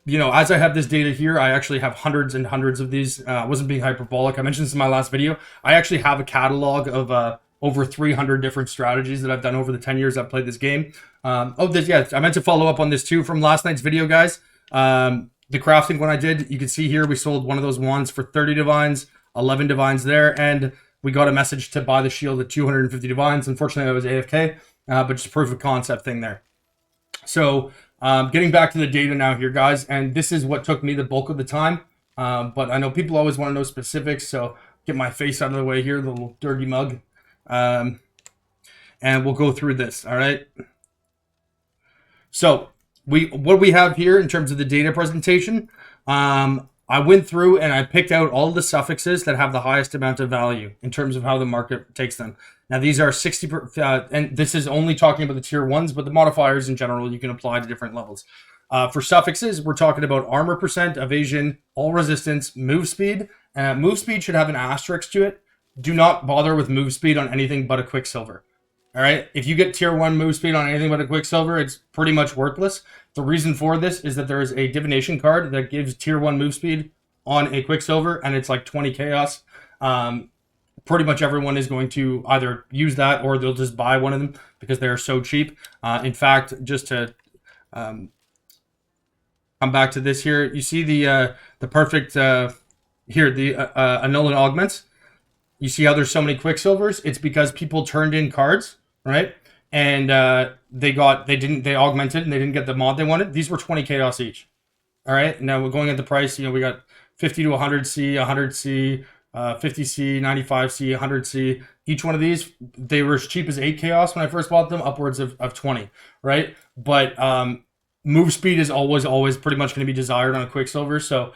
as I have this data here, I actually have hundreds and hundreds of these. I wasn't being hyperbolic. I mentioned this in my last video. I actually have a catalog of over 300 different strategies that I've done over the 10 years I've played this game. I meant to follow up on this too from last night's video, guys. The crafting one I did, you can see here, we sold one of those wands for 30 divines, 11 divines there, and we got a message to buy the shield at 250 divines. Unfortunately, I was AFK, but just proof of concept thing there. So getting back to the data now here, guys, and this is what took me the bulk of the time. But I know people always want to know specifics, so get my face out of the way here, the little dirty mug. And we'll go through this, all right? So what we have here in terms of the data presentation, I went through and I picked out all the suffixes that have the highest amount of value in terms of how the market takes them. Now, these are 60%, and this is only talking about the tier 1s, but the modifiers in general you can apply to different levels. For suffixes, we're talking about armor percent, evasion, all resistance, move speed. Move speed should have an asterisk to it. Do not bother with move speed on anything but a Quicksilver. All right, if you get tier 1 move speed on anything but a Quicksilver, it's pretty much worthless. The reason for this is that there is a divination card that gives tier 1 move speed on a Quicksilver, and it's like 20 chaos. Pretty much everyone is going to either use that or they'll just buy one of them because they're so cheap. In fact, just to come back to this here, you see the perfect here, the annul and augments. You see how there's so many Quicksilvers? It's because people turned in cards, right? And they augmented and they didn't get the mod they wanted. These were 20 chaos each. All right. Now we're going at the price. We got 50 to 100C, 100C, 50C, 95C, 100C. Each one of these, they were as cheap as 8 chaos when I first bought them, upwards of 20, right? But move speed is always pretty much going to be desired on a Quicksilver. So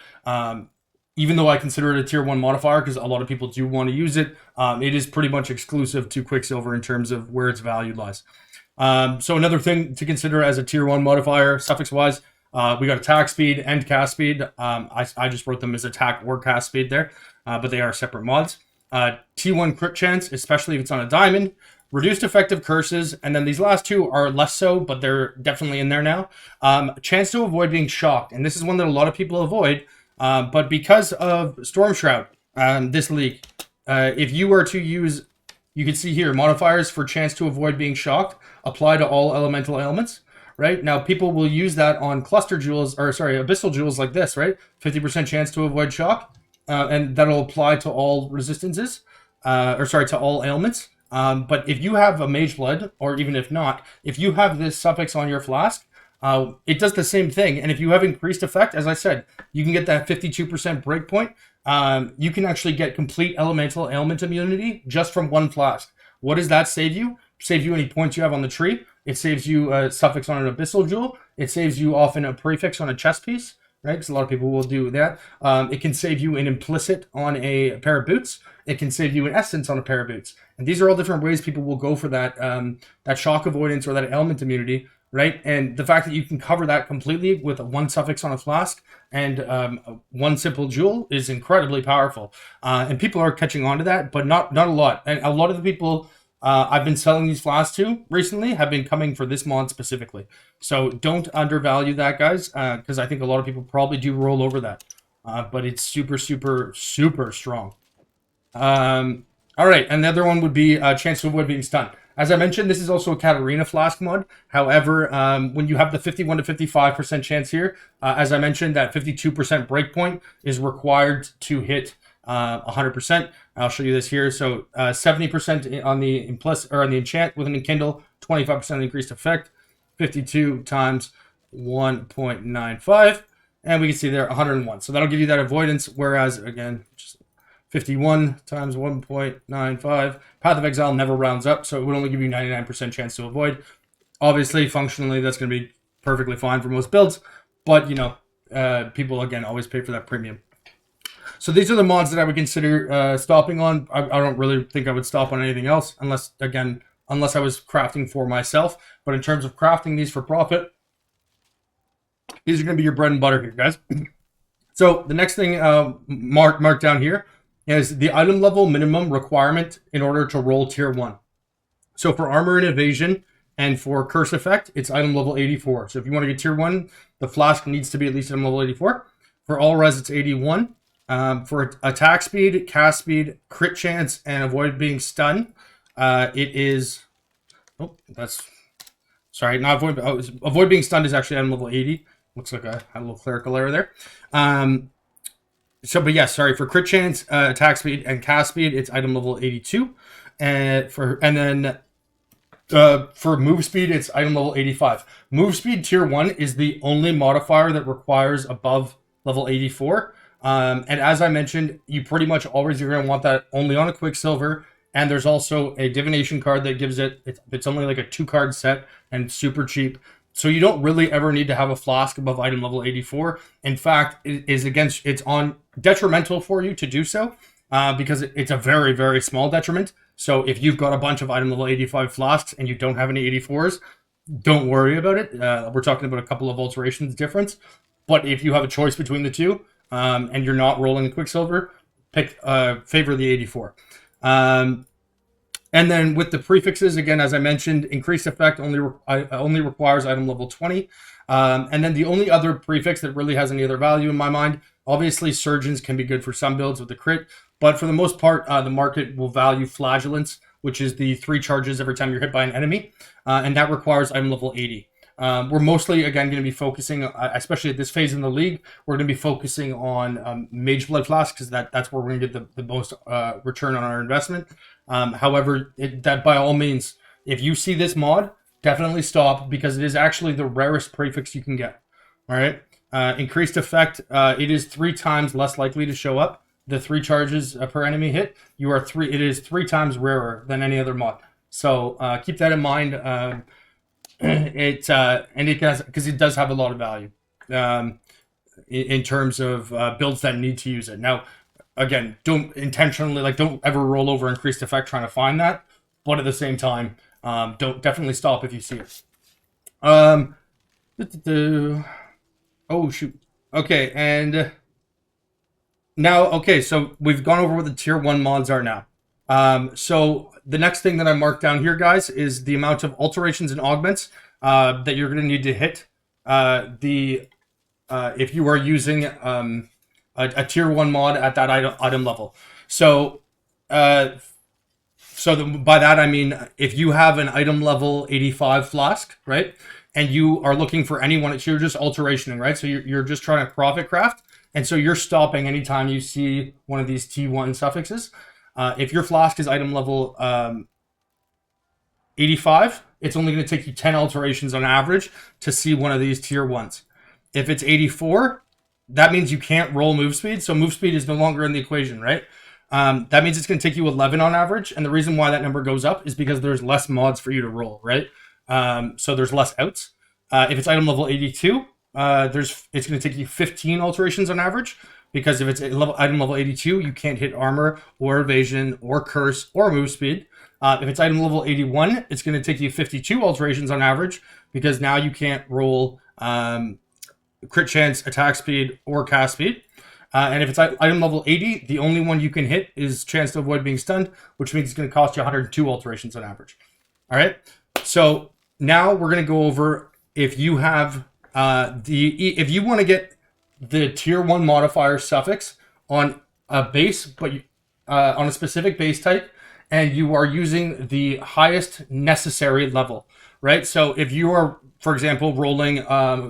even though I consider it a tier 1 modifier, because a lot of people do want to use it, it is pretty much exclusive to Quicksilver in terms of where its value lies. So another thing to consider as a tier 1 modifier, suffix-wise, we got attack speed and cast speed. I just wrote them as attack or cast speed there, but they are separate mods. T1 crit chance, especially if it's on a diamond. Reduced effective curses, and then these last two are less so, but they're definitely in there now. Chance to avoid being shocked, and this is one that a lot of people avoid. But because of Storm Shroud, this leak, if you were to use, you can see here, modifiers for chance to avoid being shocked apply to all elemental ailments, right? Now, people will use that on cluster jewels, or sorry, abyssal jewels like this, right? 50% chance to avoid shock, and that'll apply to all resistances, to all ailments. But if you have a Mage Blood, or even if not, if you have this suffix on your flask, it does the same thing. And if you have increased effect, as I said, you can get that 52% breakpoint. You can actually get complete elemental ailment immunity just from one flask. What does that save you? Saves you any points you have on the tree. It saves you a suffix on an abyssal jewel. It saves you often a prefix on a chest piece, right? Because a lot of people will do that. It can save you an implicit on a pair of boots. It can save you an essence on a pair of boots. And these are all different ways people will go for that, that shock avoidance or that ailment immunity right? And the fact that you can cover that completely with one suffix on a flask and one simple jewel is incredibly powerful. And people are catching on to that, but not a lot. And a lot of the people I've been selling these flasks to recently have been coming for this mod specifically. So don't undervalue that, guys, because I think a lot of people probably do roll over that. But it's super, super, super strong. All right, and the other one would be chance to avoid being stunned. As I mentioned, this is also a Katarina Flask mod. However, when you have the 51 to 55% chance here, as I mentioned, that 52% breakpoint is required to hit 100%. I'll show you this here. So 70% on the enchant with an enkindle, 25% increased effect, 52 times 1.95, and we can see there 101. So that'll give you that avoidance. Whereas again, just 51 times 1.95. Path of Exile never rounds up, so it would only give you 99% chance to avoid. Obviously, functionally, that's going to be perfectly fine for most builds, but, you know, people, again, always pay for that premium. So these are the mods that I would consider stopping on. I don't really think I would stop on anything else, unless I was crafting for myself. But in terms of crafting these for profit, these are going to be your bread and butter here, guys. So the next thing marked down here is the item level minimum requirement in order to roll tier 1. So for armor and evasion and for curse effect, it's item level 84. So if you want to get tier 1, the flask needs to be at least item level 84. For all res, it's 81. For attack speed, cast speed, crit chance, and avoid being stunned, it is... Oh, that's... Sorry, not avoid... Oh, avoid being stunned is actually item level 80. Looks like I had a little clerical error there. But yes, sorry, for crit chance, attack speed, and cast speed, it's item level 82. For move speed, it's item level 85. Move speed tier 1 is the only modifier that requires above level 84. And as I mentioned, you pretty much always are going to want that only on a Quicksilver. And there's also a divination card that gives it's only like a 2-card set and super cheap. So you don't really ever need to have a flask above item level 84. In fact, it's detrimental for you to do so because it's a very, very small detriment. So if you've got a bunch of item level 85 flasks and you don't have any 84s, don't worry about it. We're talking about a couple of alterations difference. But if you have a choice between the two and you're not rolling a Quicksilver, favor the 84. And then with the prefixes, again, as I mentioned, increased effect only requires item level 20. And then the only other prefix that really has any other value in my mind, obviously Surgeons can be good for some builds with the crit, but for the most part, the market will value Flagellants, which is the 3 charges every time you're hit by an enemy, and that requires item level 80. We're mostly, again, going to be focusing, especially at this phase in the league, we're going to be focusing on Mage Blood Flask, because that's where we're going to get the most return on our investment. However, that by all means, if you see this mod, definitely stop, because it is actually the rarest prefix you can get. All right. Increased effect, it is 3 times less likely to show up. The 3 charges per enemy hit, it is 3 times rarer than any other mod. So keep that in mind. Because it does have a lot of value in terms of builds that need to use it. Now, again, don't ever roll over increased effect trying to find that, but at the same time, don't definitely stop if you see it. Oh shoot. Okay, and now so we've gone over what the tier 1 mods are now. So the next thing that I marked down here, guys, is the amount of alterations and augments that you're going to need to hit if you are using a tier 1 mod at that item level. So by that I mean if you have an item level 85 flask, right, and you are looking for anyone, so you're just alterationing, right? So you're just trying to profit craft, and so you're stopping anytime you see one of these T1 suffixes. If your flask is item level 85, it's only going to take you 10 alterations on average to see one of these tier 1s. If it's 84, that means you can't roll move speed, so move speed is no longer in the equation, right? That means it's going to take you 11 on average, and the reason why that number goes up is because there's less mods for you to roll, right? So there's less outs. If it's item level 82, it's going to take you 15 alterations on average, because if it's item level 82, you can't hit armor or evasion or curse or move speed. If it's item level 81, it's going to take you 52 alterations on average, because now you can't roll crit chance, attack speed, or cast speed. And if it's item level 80, the only one you can hit is chance to avoid being stunned, which means it's going to cost you 102 alterations on average. All right. So now we're going to go over if you have if you want to get the tier 1 modifier suffix on a base, but on a specific base type, and you are using the highest necessary level, right? So if you are, for example, rolling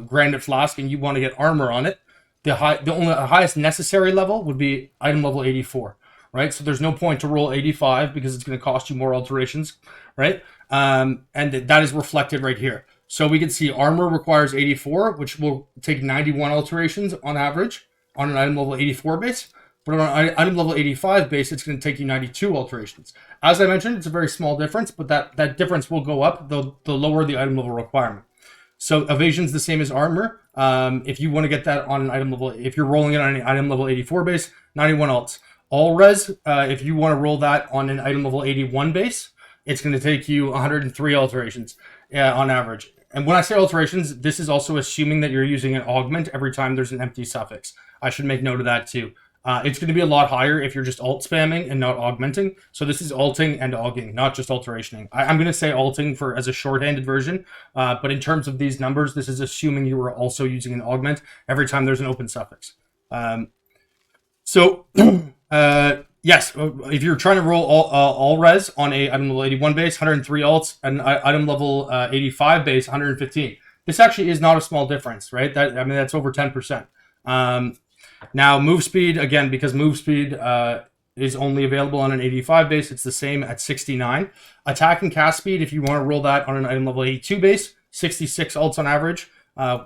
Granite Flask and you want to get armor on it, the highest necessary level would be item level 84, right? So there's no point to roll 85 because it's going to cost you more alterations, right? And that is reflected right here. So we can see armor requires 84, which will take 91 alterations on average on an item level 84 base. But on an item level 85 base, it's going to take you 92 alterations. As I mentioned, it's a very small difference, but that difference will go up the lower the item level requirement. So evasion's the same as armor. If you want to get that on an item level, if you're rolling it on an item level 84 base, 91 alts. All res, if you want to roll that on an item level 81 base, it's going to take you 103 alterations on average. And when I say alterations, this is also assuming that you're using an augment every time there's an empty suffix. I should make note of that too. It's going to be a lot higher if you're just alt spamming and not augmenting. So this is alting and auging, not just alterationing. I'm going to say alting as a shorthanded version, but in terms of these numbers, this is assuming you were also using an augment every time there's an open suffix. Yes, if you're trying to roll all res on a item level 81 base, 103 alts, and item level 85 base, 115. This actually is not a small difference, right? That's over 10%. Now, move speed, again, because move speed is only available on an 85 base, it's the same at 69. Attack and cast speed, if you want to roll that on an item level 82 base, 66 alts on average,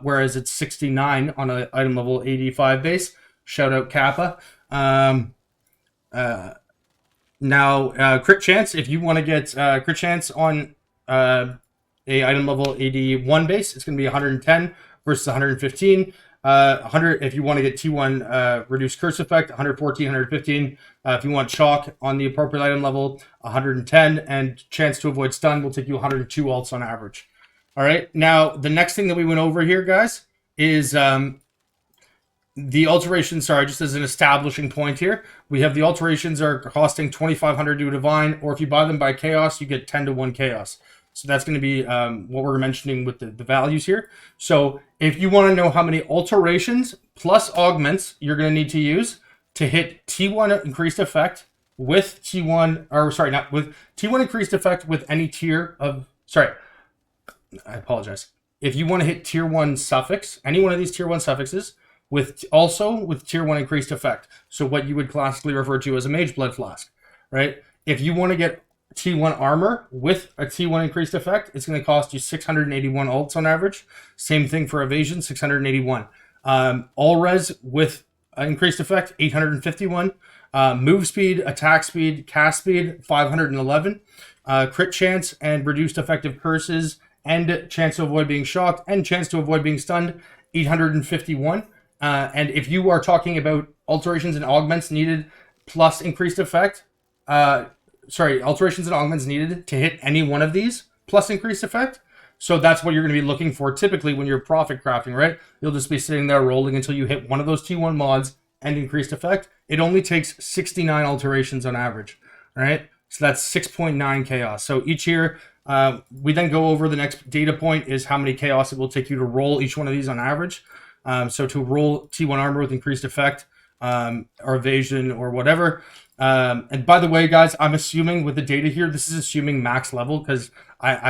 whereas it's 69 on an item level 85 base. Shout out Kappa. Now, crit chance, if you want to get crit chance on a item level 81 base, it's going to be 110 versus 115. 100 if you want to get T1 reduced curse effect, 114, 115. If you want chalk on the appropriate item level, 110, and chance to avoid stun will take you 102 alts on average. All right. Now, the next thing that we went over here, guys, is the alterations. Sorry, just as an establishing point here, we have the alterations are costing 2,500 to a divine, or if you buy them by chaos, you get 10 to 1 chaos. So that's going to be what we're mentioning with the values here. So if you want to know how many alterations plus augments you're going to need to use to hit T1 increased effect with T1, or sorry, not with T1 increased effect with any tier of, sorry, I apologize. If you want to hit tier 1 suffix, any one of these tier 1 suffixes, with tier 1 increased effect. So what you would classically refer to as a Mage Blood Flask, right? If you want to get T1 armor with a T1 increased effect, it's going to cost you 681 alts on average. Same thing for evasion, 681. All res with increased effect, 851. Move speed, attack speed, cast speed, 511. Crit chance and reduced effective curses and chance to avoid being shocked and chance to avoid being stunned, 851. And if you are talking about alterations and augments needed plus increased effect, alterations and augments needed to hit any one of these plus increased effect. So that's what you're going to be looking for typically when you're profit crafting, right? You'll just be sitting there rolling until you hit one of those T1 mods and increased effect. It only takes 69 alterations on average, right? So that's 6.9 chaos. So each year, we then go over the next data point is how many chaos it will take you to roll each one of these on average. So to roll T1 armor with increased effect, or evasion or whatever. And by the way, guys, I'm assuming with the data here, this is assuming max level because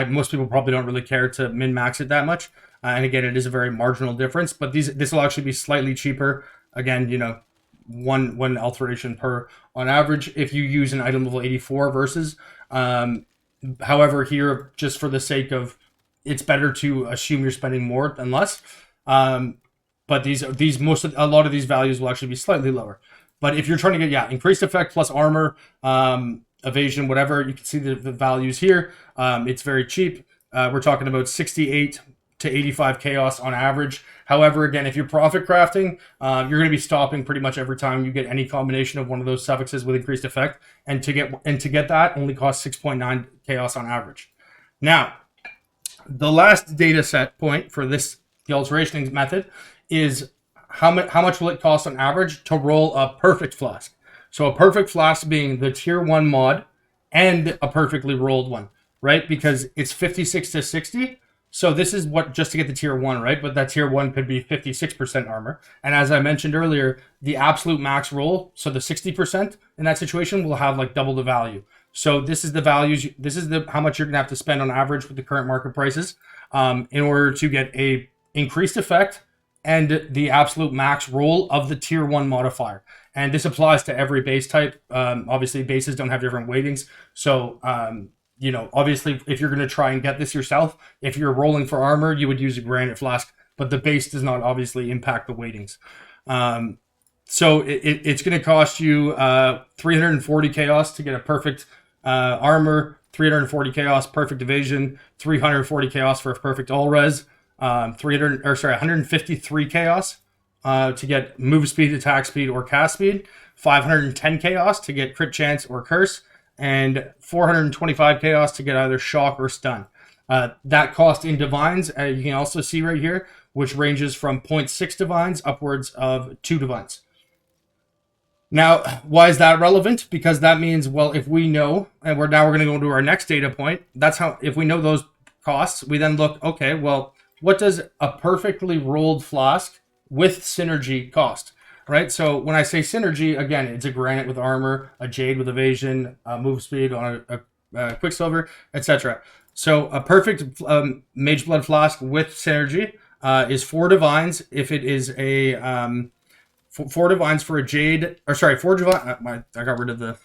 most people probably don't really care to min max it that much. And again, it is a very marginal difference, but this will actually be slightly cheaper. Again, you know, one alteration per on average if you use an item level 84 versus. However, here, just for the sake of, it's better to assume you're spending more than less. But a lot of these values will actually be slightly lower. But if you're trying to get, increased effect plus armor, evasion, whatever, you can see the values here. It's very cheap. We're talking about 68 to 85 chaos on average. However, again, if you're profit crafting, you're going to be stopping pretty much every time you get any combination of one of those suffixes with increased effect, and to get that only costs 6.9 chaos on average. Now, the last data set point for the alteration method is how much will it cost on average to roll a perfect flask. So a perfect flask being the tier 1 mod and a perfectly rolled one, right? Because it's 56 to 60. So this is what, just to get the tier 1, right? But that tier 1 could be 56% armor. And as I mentioned earlier, the absolute max roll, so the 60% in that situation, will have like double the value. So this is the values, this is how much you're gonna have to spend on average with the current market prices in order to get a increased effect and the absolute max roll of the tier 1 modifier. And this applies to every base type. Obviously bases don't have different weightings. So, you know, obviously if you're going to try and get this yourself, if you're rolling for armor, you would use a granite flask, but the base does not obviously impact the weightings. So it's going to cost you 340 chaos to get a perfect armor, 340 chaos perfect evasion, 340 chaos for a perfect all res, 153 chaos to get move speed, attack speed, or cast speed, 510 chaos to get crit chance or curse, and 425 chaos to get either shock or stun. That cost in divines, you can also see right here, which ranges from 0.6 divines upwards of 2 divines. Now, why is that relevant? Because that means, well, if we know, and we're going to go to our next data point, that's how, if we know those costs, we then look, okay, well, what does a perfectly rolled flask with synergy cost, right? So when I say synergy, again, it's a granite with armor, a jade with evasion, move speed on a quicksilver, etc. So a perfect mage blood flask with synergy is 4 divines. If it is a 4 divines for a jade, or sorry, 4 divines. I got rid of the.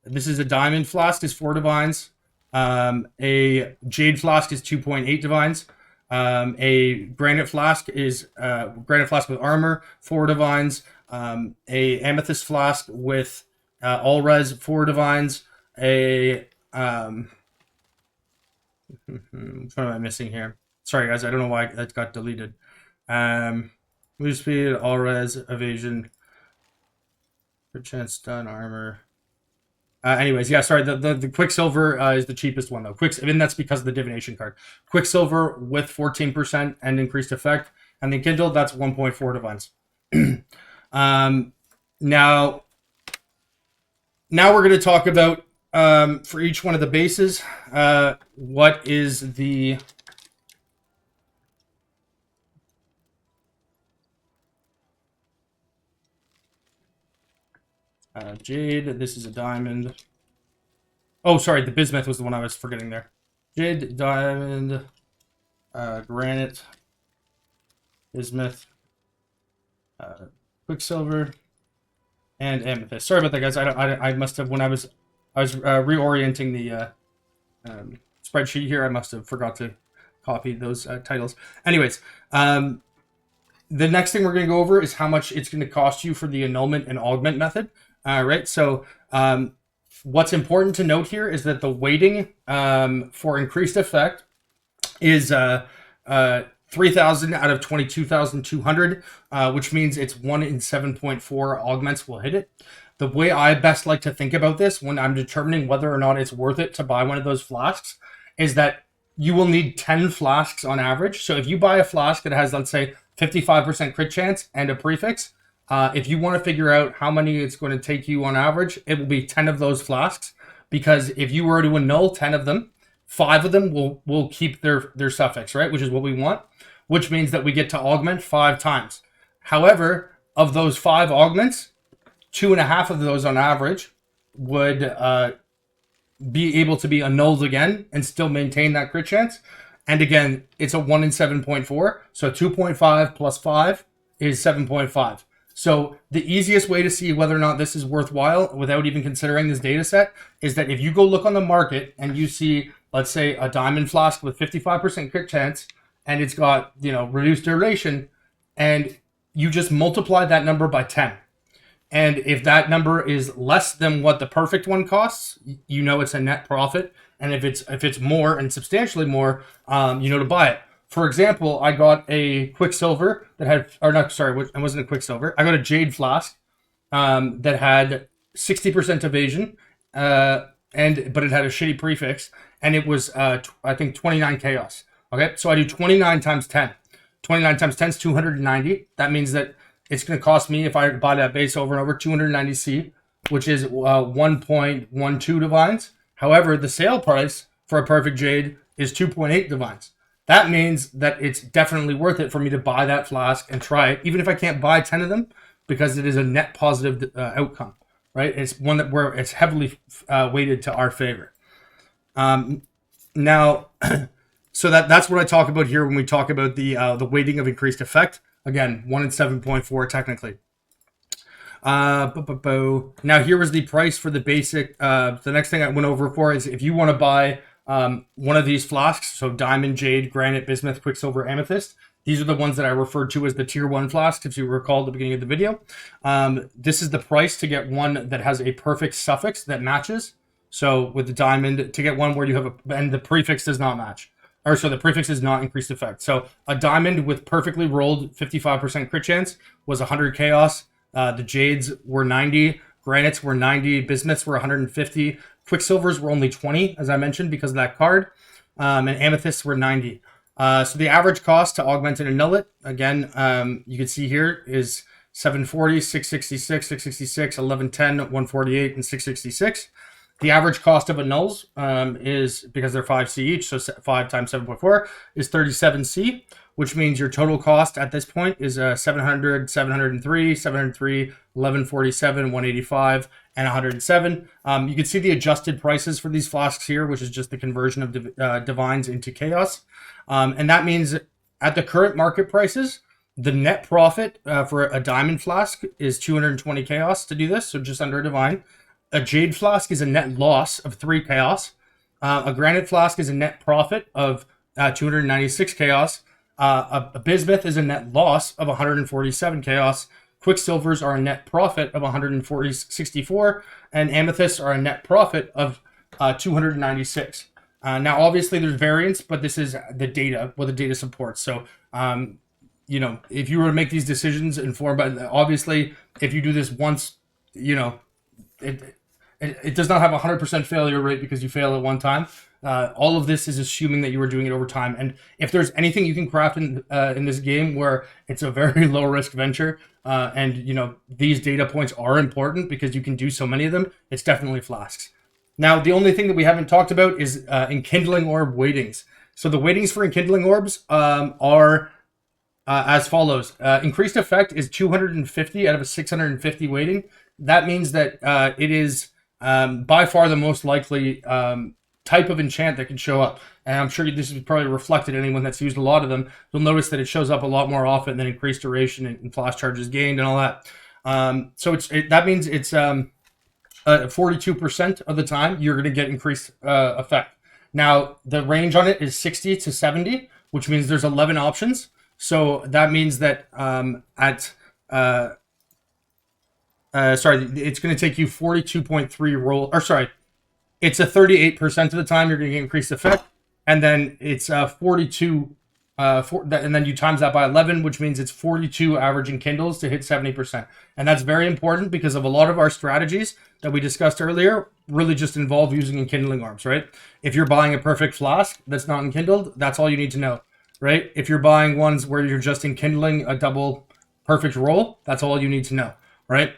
This is a diamond flask is 4 divines. A jade flask is 2.8 divines. A granite flask is granite flask with armor, 4 divines. A amethyst flask with all res, 4 divines. A what am I missing here? Sorry guys, I don't know why that got deleted. Move speed, all res, evasion, crit chance, stun, armor. Anyways, yeah, sorry, the Quicksilver is the cheapest one, though. And that's because of the Divination card. Quicksilver with 14% and increased effect. And then Kindle, that's 1.4 divines. Now we're going to talk about, for each one of the bases, what is the... Jade, this is a diamond. Oh, sorry, the bismuth was the one I was forgetting there. Jade, diamond, granite, bismuth, quicksilver, and amethyst. Sorry about that, guys. I must have, when I was reorienting the spreadsheet here, I must have forgot to copy those titles. Anyways, the next thing we're going to go over is how much it's going to cost you for the annulment and augment method. Right, so what's important to note here is that the weighting for increased effect is 3,000 out of 22,200, which means it's 1 in 7.4 augments will hit it. The way I best like to think about this when I'm determining whether or not it's worth it to buy one of those flasks is that you will need 10 flasks on average. So if you buy a flask that has, let's say, 55% crit chance and a prefix, if you want to figure out how many it's going to take you on average, it will be 10 of those flasks. Because if you were to annul 10 of them, 5 of them will keep their suffix, right? Which is what we want, which means that we get to augment 5 times. However, of those 5 augments, 2.5 of those on average would be able to be annulled again and still maintain that crit chance. And again, it's a 1 in 7.4. So 2.5 plus 5 is 7.5. So the easiest way to see whether or not this is worthwhile without even considering this data set is that if you go look on the market and you see, let's say, a diamond flask with 55% crit chance and it's got, you know, reduced duration, and you just multiply that number by 10. And if that number is less than what the perfect one costs, you know it's a net profit. And if it's more and substantially more, you know to buy it. for example, I got a Quicksilver that had, or not, sorry, it wasn't a Quicksilver. I got a Jade Flask that had 60% evasion, but it had a shitty prefix, and it was I think 29 chaos. Okay, so I do 29 times 10. 29 times 10 is 290. That means that it's going to cost me, if I buy that base over and over, 290C, which is 1.12 divines. However, the sale price for a perfect Jade is 2.8 divines. That means that it's definitely worth it for me to buy that flask and try it, even if I can't buy 10 of them, because it is a net positive outcome, right? It's one that where it's heavily weighted to our favor. Now, so that's what I talk about here when we talk about the weighting of increased effect. Again, 1 in 7.4 technically. Now here was the price for the basic. The next thing I went over for is if you want to buy one of these flasks, so diamond, jade, granite, bismuth, quicksilver, amethyst. These are the ones that I referred to as the tier 1 flasks, if you recall at the beginning of the video. This is the price to get one that has a perfect suffix that matches. So with the diamond, to get one where you have and the prefix does not match. Or so the prefix is not increased effect. So a diamond with perfectly rolled 55% crit chance was 100 chaos. The jades were 90, granites were 90, bismuths were 150, quicksilvers were only 20, as I mentioned, because of that card, and amethysts were 90. So the average cost to augment and annul it, again, you can see here is 740, 666, 666, 1110, 148, and 666. The average cost of annuls is, because they're 5C each, so 5 times 7.4 is 37C, which means your total cost at this point is 700, 703, 703, 1147, 185, and 107. You can see the adjusted prices for these flasks here, which is just the conversion of divines into chaos. And that means at the current market prices, the net profit for a diamond flask is 220 chaos to do this, so just under a divine. A jade flask is a net loss of 3 chaos. A granite flask is a net profit of 296 chaos. A bismuth is a net loss of 147 chaos. Quicksilvers are a net profit of 164, and amethysts are a net profit of 296. Now, obviously, there's variance, but this is the data, what the data supports. So, you know, if you were to make these decisions informed by, obviously, if you do this once, you know, it does not have a 100% failure rate because you fail at one time. All of this is assuming that you were doing it over time. And if there's anything you can craft in this game where it's a very low risk venture, and you know these data points are important because you can do so many of them, it's definitely flasks. Now, the only thing that we haven't talked about is Enkindling Orb weightings. So the weightings for Enkindling Orbs are as follows. Increased effect is 250 out of a 650 weighting. That means that it is by far the most likely type of enchant that can show up. And I'm sure this is probably reflected in anyone that's used a lot of them. You'll notice that it shows up a lot more often than increased duration and flash charges gained and all that. So that means it's 42% of the time you're going to get increased effect. Now, the range on it is 60 to 70, which means there's 11 options. So that means that it's going to take you 42.3 roll, or sorry, it's a 38% of the time you're going to get increased effect, and then it's 42, and then you times that by 11, which means it's 42 averaging kindles to hit 70%. And that's very important because of a lot of our strategies that we discussed earlier really just involve using Enkindling Orbs, right? If you're buying a perfect flask that's not enkindled, that's all you need to know, right? If you're buying ones where you're just enkindling a double perfect roll, that's all you need to know, right?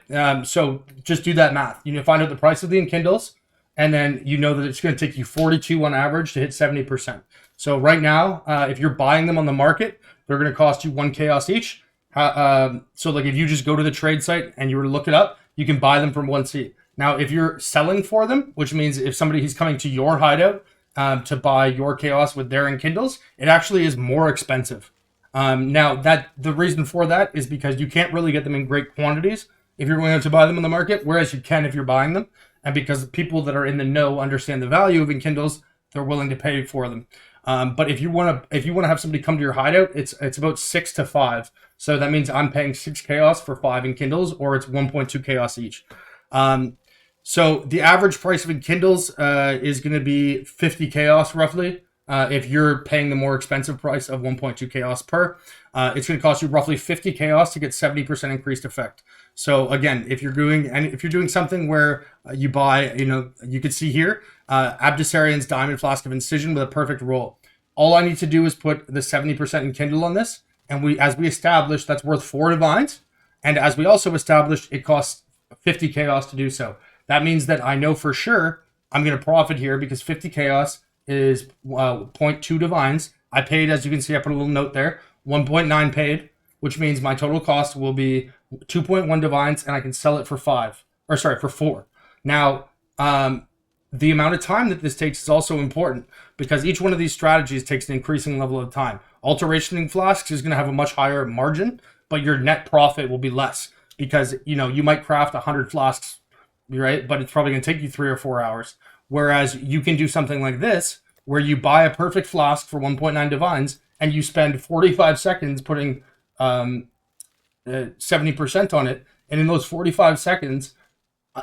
So just do that math. You need to find out the price of the enkindles, and then you know that it's going to take you 42 on average to hit 70%. So right now, if you're buying them on the market, they're going to cost you 1 chaos each. So like if you just go to the trade site and you were to look it up, you can buy them from 1C. Now, if you're selling for them, which means if somebody is coming to your hideout to buy your chaos with their enkindles, it actually is more expensive. Now, the reason for that is because you can't really get them in great quantities if you're going out to buy them on the market, whereas you can if you're buying them. And because people that are in the know understand the value of enkindles, they're willing to pay for them. But if you want to have somebody come to your hideout, it's about 6 to 5. So that means I'm paying 6 chaos for 5 enkindles, or it's 1.2 chaos each. So the average price of enkindles is going to be 50 chaos roughly. if you're paying the more expensive price of 1.2 chaos per, it's going to cost you roughly 50 chaos to get 70% increased effect. So again, if you're doing something where you buy, you can see here, Abdessarian's Diamond Flask of Incision with a perfect roll. All I need to do is put the 70% Enkindle on this, and as we established, that's worth 4 divines. And as we also established, it costs 50 chaos to do so. That means that I know for sure I'm going to profit here because 50 chaos is 0.2 divines. I paid, as you can see, I put a little note there, 1.9 paid, which means my total cost will be 2.1 divines, and I can sell it for 4. Now, the amount of time that this takes is also important because each one of these strategies takes an increasing level of time. Alterationing Flasks is going to have a much higher margin, but your net profit will be less because, you might craft 100 flasks, right? But it's probably going to take you 3 or 4 hours. Whereas you can do something like this, where you buy a perfect flask for 1.9 divines and you spend 45 seconds putting 70% on it. And in those 45 seconds,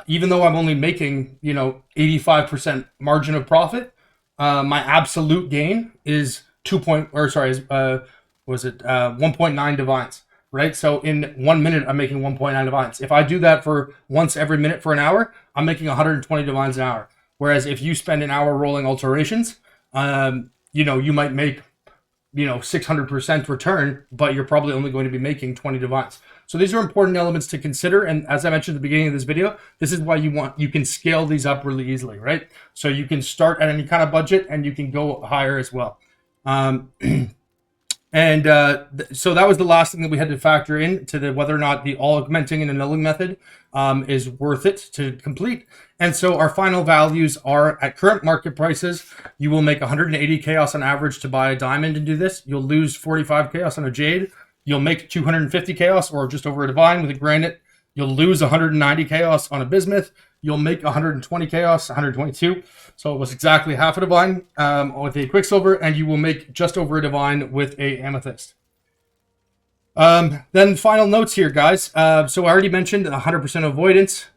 even though I'm only making, 85% margin of profit, my absolute gain is 1.9 divines, right? So in 1 minute, I'm making 1.9 divines. If I do that for once every minute for an hour, I'm making 120 divines an hour. Whereas if you spend an hour rolling alterations, you might make, 600% return, but you're probably only going to be making 20 divines. So these are important elements to consider. And as I mentioned at the beginning of this video, this is why you can scale these up really easily, right? So you can start at any kind of budget and you can go higher as well. So that was the last thing that we had to factor in to whether or not the all augmenting and annulling method is worth it to complete. And so our final values are at current market prices, you will make 180 chaos on average to buy a diamond and do this. You'll lose 45 chaos on a jade. You'll make 250 chaos or just over a divine with a granite. You'll lose 190 chaos on a bismuth. You'll make 120 chaos, 122. So it was exactly half a divine with a quicksilver, and you will make just over a divine with a amethyst. Then final notes here, guys. So I already mentioned 100% avoidance.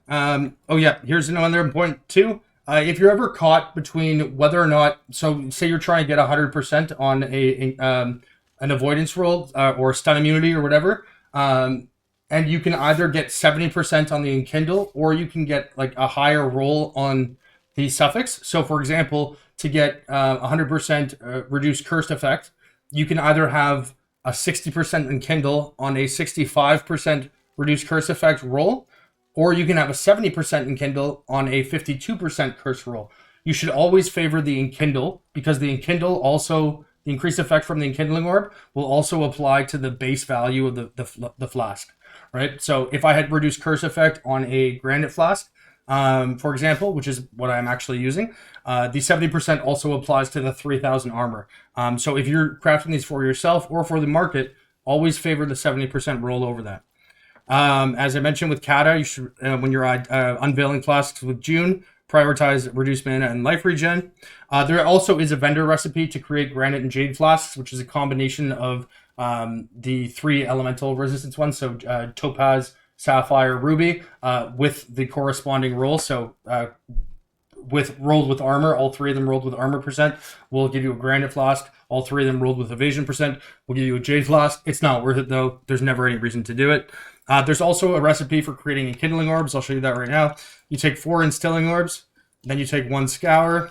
Here's another point too. If you're ever caught between whether or not, so say you're trying to get 100% on an avoidance roll or stun immunity or whatever, and you can either get 70% on the Enkindle or you can get like a higher roll on the Suffix. So for example, to get 100% reduced cursed effect, you can either have a 60% Enkindle on a 65% reduced curse effect roll, or you can have a 70% Enkindle on a 52% curse roll. You should always favor the Enkindle because the Enkindle also, the increased effect from the Enkindling Orb will also apply to the base value of the flask, right? So if I had reduced curse effect on a granite flask, for example, which is what I'm actually using, the 70% also applies to the 3000 armor. So if you're crafting these for yourself or for the market, always favor the 70% roll over that. As I mentioned with Kata, you should, when you're unveiling flasks with June, prioritize reduced mana and life regen. There also is a vendor recipe to create granite and jade flasks, which is a combination of the 3 elemental resistance ones, so topaz, sapphire, ruby, with the corresponding roll. So with rolled with armor, all 3 of them rolled with armor percent will give you a granite flask. All 3 of them rolled with evasion percent will give you a jade flask. It's not worth it though. There's never any reason to do it. There's also a recipe for creating Enkindling Orbs. I'll show you that right now. You take 4 Instilling Orbs, then you take 1 Scour,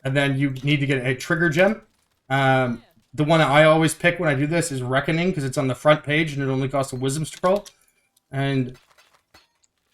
and then you need to get a trigger gem. The one I always pick when I do this is Reckoning because it's on the front page and it only costs a wisdom scroll. And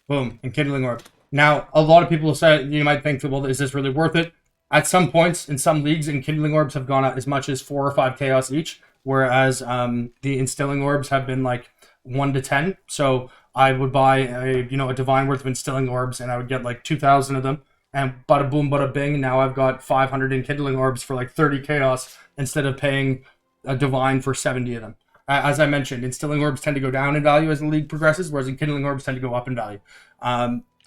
boom, Enkindling Orb. Now, a lot of people will say, you might think, well, is this really worth it? At some points, in some leagues, Enkindling Orbs have gone out as much as 4 or 5 chaos each, whereas the Instilling Orbs have been like 1 to 10. So I would buy a divine worth of Instilling Orbs, and I would get like 2,000 of them, and bada boom, bada bing. Now I've got 500 Enkindling Orbs for like 30 chaos instead of paying a divine for 70 of them. As I mentioned, Instilling Orbs tend to go down in value as the league progresses, whereas Enkindling Orbs tend to go up in value.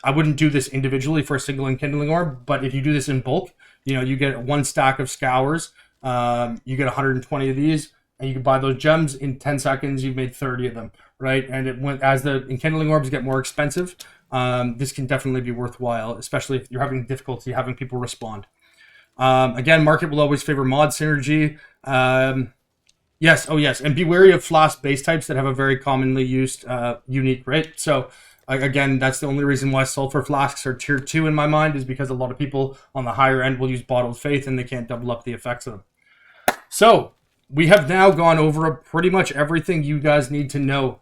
I wouldn't do this individually for a single Enkindling Orb, but if you do this in bulk, you get 1 stack of Scours, you get 120 of these, and you can buy those gems in 10 seconds. You've made 30 of them, right? And as the Enkindling Orbs get more expensive, this can definitely be worthwhile, especially if you're having difficulty having people respond. Again, market will always favor mod synergy. Yes, oh yes, and be wary of Flask base types that have a very commonly used unique, right? So again, that's the only reason why Sulfur Flasks are tier 2 in my mind, is because a lot of people on the higher end will use Bottled Faith and they can't double up the effects of them. So we have now gone over pretty much everything you guys need to know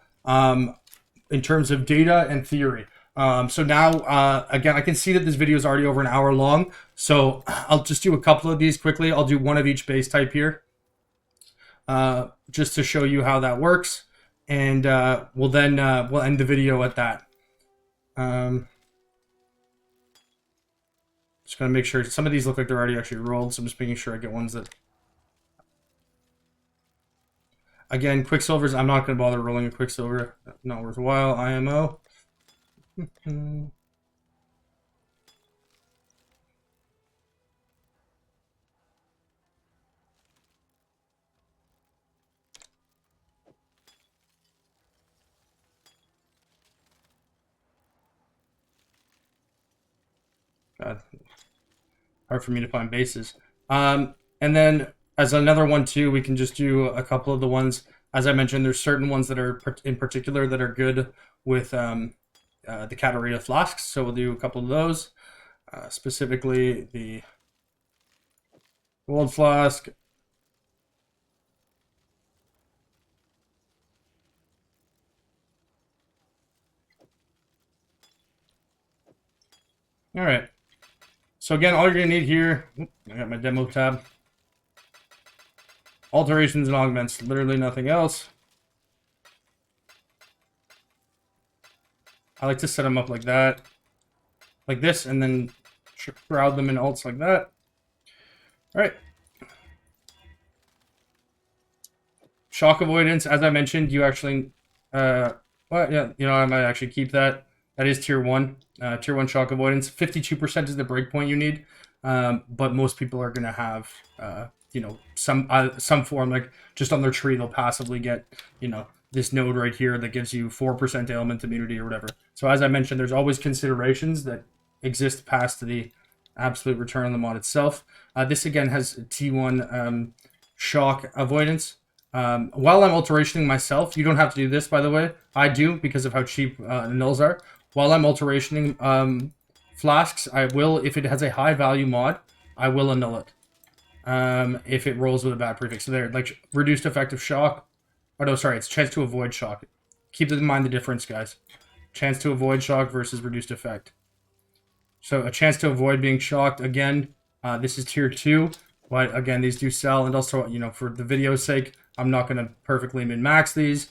in terms of data and theory. So now, again, I can see that this video is already over an hour long, so I'll just do a couple of these quickly. I'll do one of each base type here, just to show you how that works, and we'll end the video at that. Just gonna make sure some of these look like they're already actually rolled, so I'm just making sure I get ones that. Again, Quicksilvers, I'm not going to bother rolling a Quicksilver. Not worthwhile. IMO. God. Hard for me to find bases. And then as another one too, we can just do a couple of the ones. As I mentioned, there's certain ones that are in particular that are good with the Katarina Flasks. So we'll do a couple of those. Specifically the Gold Flask. All right. So again, all you're going to need here, I got my demo tab. Alterations and augments, literally nothing else. I like to set them up like that, like this, and then crowd them in alts like that. All right. Shock avoidance, as I mentioned, you actually, well, yeah, you know, I might actually keep that. That is tier 1. Tier 1 shock avoidance. 52% is the breakpoint you need, but most people are going to have, you know, some form, like just on their tree, they'll passively get, you know, this node right here that gives you 4% ailment immunity or whatever. So as I mentioned, there's always considerations that exist past the absolute return on the mod itself. This again has T1 shock avoidance. While I'm alterationing myself, you don't have to do this, by the way. I do because of how cheap nulls are. While I'm alterationing Flasks, I will, if it has a high value mod, I will annul it. If it rolls with a bad prefix. So there, like reduced effective shock. Oh no, sorry, it's chance to avoid shock. Keep in mind the difference, guys. Chance to avoid shock versus reduced effect. So a chance to avoid being shocked, again, this is tier 2. But again, these do sell, and also, you know, for the video's sake, I'm not going to perfectly min-max these,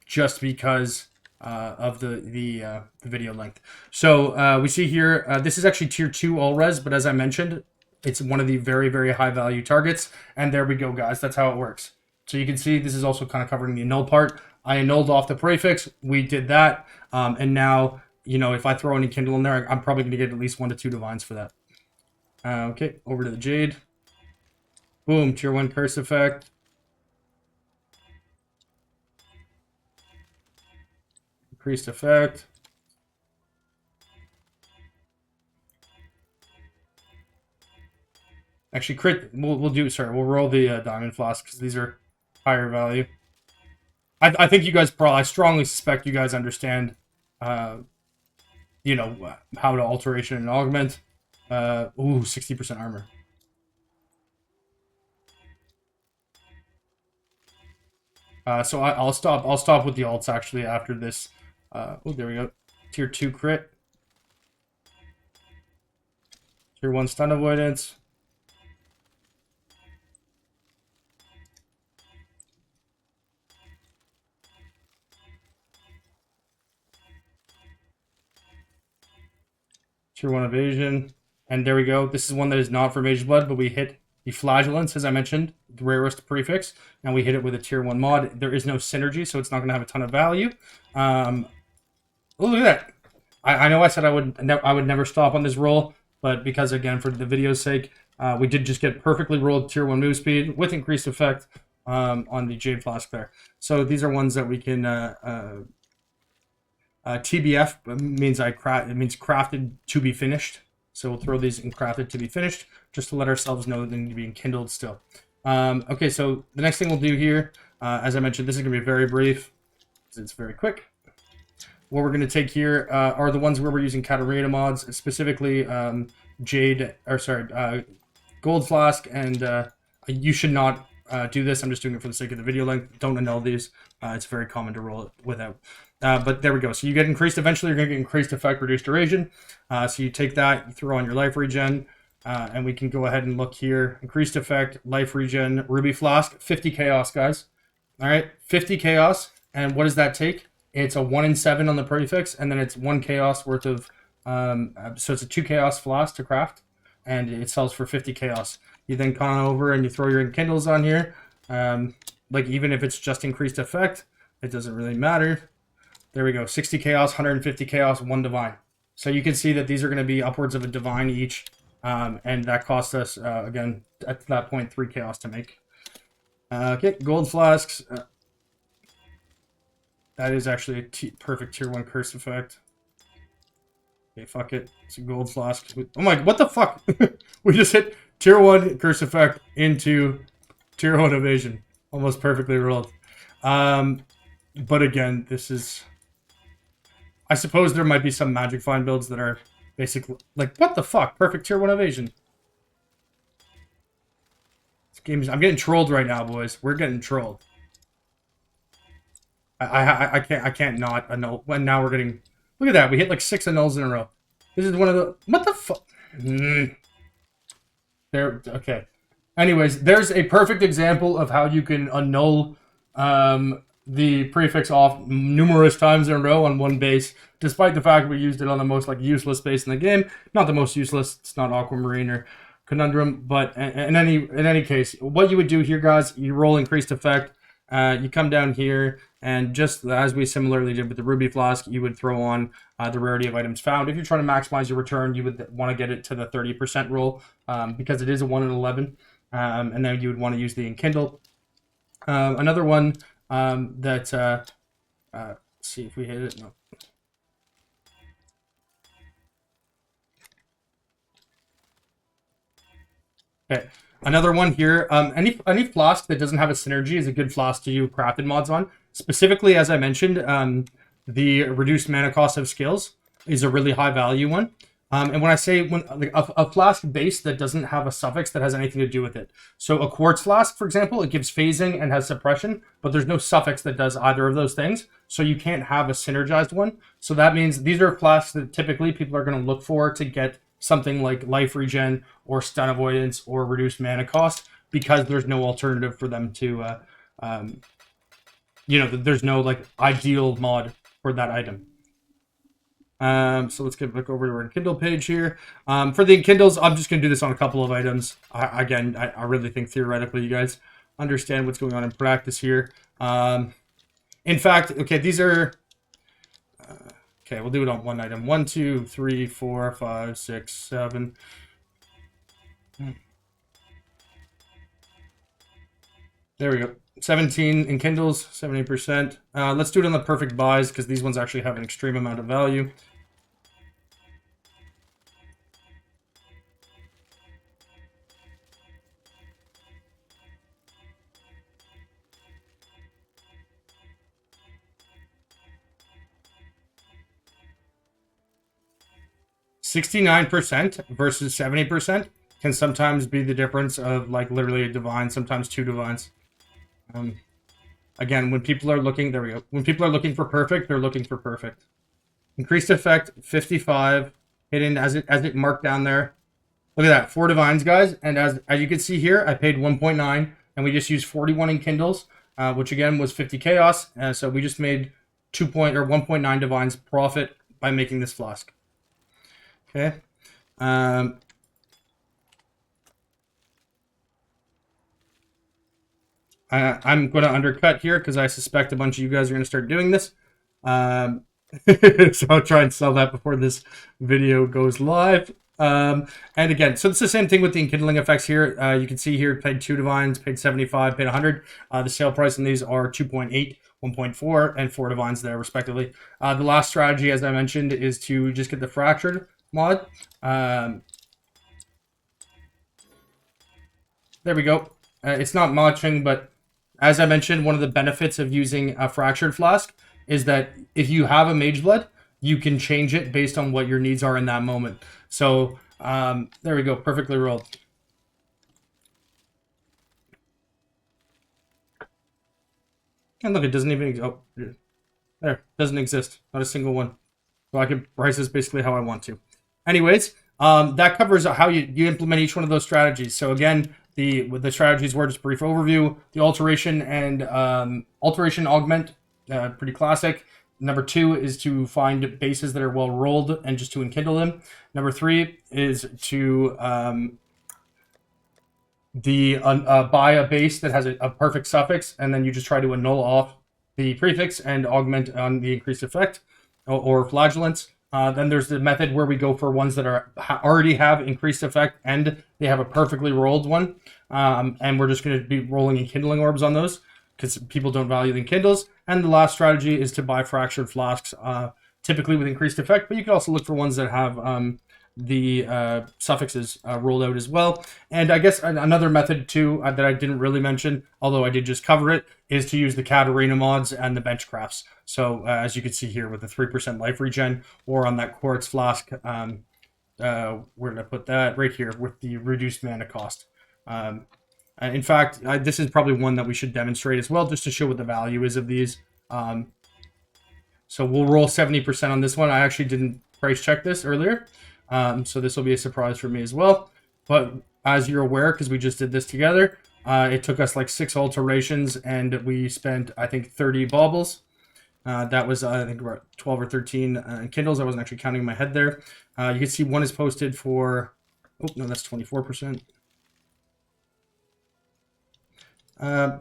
just because of the video length. So we see here, this is actually tier 2 all res, but as I mentioned, it's one of the very, very high value targets. And there we go, guys. That's how it works. So you can see this is also kind of covering the annul part. I annulled off the prefix. We did that. And now, you know, if I throw any Kindle in there, I'm probably going to get at least 1 to 2 divines for that. Okay, over to the Jade. Boom, tier 1 curse effect. Increased effect. Actually, crit. We'll roll the diamond flask because these are higher value. I think you guys I strongly suspect you guys understand, you know, how to alteration and augment. Ooh, 60% armor. So I'll stop with the alts actually after this. Oh, there we go. Tier 2 crit. Tier 1 stun avoidance. Tier 1 evasion. And there we go. This is one that is not for Mage Blood, but we hit the Flagellance, as I mentioned, the rarest prefix, and we hit it with a tier 1 mod. There is no synergy, so it's not going to have a ton of value. Oh, look at that. I know I said I would never stop on this roll, but because, again, for the video's sake, we did just get perfectly rolled tier 1 move speed with increased effect on the Jade Flask there. So these are ones that we can... TBF means it means crafted to be finished. So we'll throw these in crafted to be finished. just to let ourselves know that they need to be enkindled still. Okay, so the next thing we'll do here, as I mentioned, this is going to be very brief, because it's very quick. What we're going to take here are the ones where we're using Katarina mods, specifically Gold Flask, and you should not do this. I'm just doing it for the sake of the video length. Don't annul these. It's very common to roll it without. But there we go. So you get increased. Eventually, you're going to get increased effect, reduced duration. So you take that, you throw on your life regen, and we can go ahead and look here. Increased effect, life regen, Ruby Flask, 50 chaos, guys. All right, 50 chaos. And what does that take? It's a 1 in 7 on the prefix, and then it's 1 chaos worth of. So it's a 2 chaos flask to craft, and it sells for 50 chaos. You then come over and you throw your enkindles on here. Like even if it's just increased effect, it doesn't really matter. There we go, 60 chaos, 150 chaos, 1 divine. So you can see that these are going to be upwards of a divine each, and that cost us, again, at that point, 3 chaos to make. Okay, gold flasks. That is actually a perfect tier 1 curse effect. Okay, fuck it. It's a gold flask. Oh my, what the fuck? We just hit tier 1 curse effect into tier 1 evasion. Almost perfectly rolled. But again, this is... I suppose there might be some Magic Find builds that are basically... Like, what the fuck? Perfect tier 1 evasion. This game is... I'm getting trolled right now, boys. We're getting trolled. I can't not annul. When now we're getting... Look at that. We hit like 6 annuls in a row. This is one of the... What the fuck? There... Okay. Anyways, there's a perfect example of how you can annul the prefix off numerous times in a row on one base, despite the fact we used it on the most like useless base in the game. Not the most useless. It's not Aquamarine or Conundrum, but in any case, what you would do here, guys, you roll increased effect. You come down here, and just as we similarly did with the Ruby Flask, you would throw on the rarity of items found. If you're trying to maximize your return, you would want to get it to the 30% roll, because it is a 1 in 11. And then you would want to use the Enkindle. Another one let's see if we hit it. No. Okay. Another one here. Any flask that doesn't have a synergy is a good flask to do crafted mods on. Specifically, as I mentioned, the reduced mana cost of skills is a really high value one. And when I say like a flask base that doesn't have a suffix that has anything to do with it. So a quartz flask, for example, it gives phasing and has suppression, but there's no suffix that does either of those things. So you can't have a synergized one. So that means these are flasks that typically people are going to look for to get something like life regen or stun avoidance or reduced mana cost, because there's no alternative for them to, there's no like ideal mod for that item. So let's get back over to our Enkindle page here. For the Enkindles, I'm just going to do this on a couple of items. I really think theoretically you guys understand what's going on in practice here. In fact, okay, these are... okay, we'll do it on one item. 1, 2, 3, 4, 5, 6, 7. There we go. 17 Enkindles, 70%. Let's do it on the perfect buys, because these ones actually have an extreme amount of value. %69% versus 70% can sometimes be the difference of like literally a divine, sometimes 2 divines. Again, when people are looking, there we go. When people are looking for perfect, they're looking for perfect. Increased effect, 55, hidden as it marked down there. Look at that, 4 divines, guys. And as you can see here, I paid 1.9, and we just used 41 Enkindles, which again was 50 chaos. So we just made 1.9 divines profit by making this flask. Okay. I'm going to undercut here because I suspect a bunch of you guys are going to start doing this. So I'll try and sell that before this video goes live. And again, so it's the same thing with the enkindling effects here. You can see here, paid 2 divines, paid 75, paid 100. The sale price on these are 2.8, 1.4, and 4 divines there, respectively. The last strategy, as I mentioned, is to just get the fractured mod. there we go. It's not matching, but as I mentioned, one of the benefits of using a fractured flask is that if you have a mage blood, you can change it based on what your needs are in that moment. So there we go, perfectly rolled. And look, it doesn't even, oh, there, doesn't exist, not a single one. So I can price this basically how I want to. Anyways, that covers how you implement each one of those strategies. So again, the strategies were just a brief overview. The alteration and alteration augment, pretty classic. Number 2 is to find bases that are well rolled and just to enkindle them. Number 3 is to buy a base that has a perfect suffix, and then you just try to annul off the prefix and augment on the increased effect or flagellants. Then there's the method where we go for ones that are already have increased effect and they have a perfectly rolled one. And we're just going to be rolling Enkindling Orbs on those because people don't value the Enkindles. And the last strategy is to buy fractured flasks, typically with increased effect, but you can also look for ones that have the suffixes rolled out as well. And I guess another method too that I didn't really mention, although I did just cover it, is to use the Katarina mods and the bench crafts. So as you can see here with the 3% life regen, or on that quartz flask, where did I put that? Right here with the reduced mana cost. In fact, this is probably one that we should demonstrate as well, just to show what the value is of these. So we'll roll 70% on this one. I actually didn't price check this earlier. So this will be a surprise for me as well. But as you're aware, because we just did this together, it took us like 6 alterations and we spent, I think, 30 baubles. That was, I think, about 12 or 13 Kindles. I wasn't actually counting in my head there. You can see one is posted for, oh, no, that's 24%.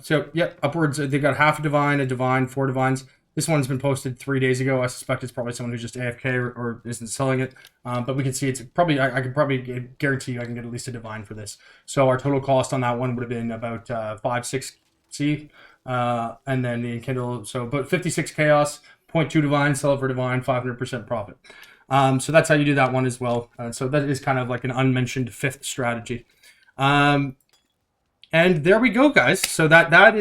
So, yeah, upwards, they got half a divine, 4 divines. This one's been posted 3 days ago. I suspect it's probably someone who's just AFK or isn't selling it. But we can see it's probably, I could probably guarantee you I can get at least a divine for this. So our total cost on that one would have been about 5-6C. And then the Enkindle, so about 56 chaos, 0.2 divine, sell it for divine, 500% profit. So that's how you do that one as well. So that is kind of like an unmentioned 5th strategy. And there we go, guys. So that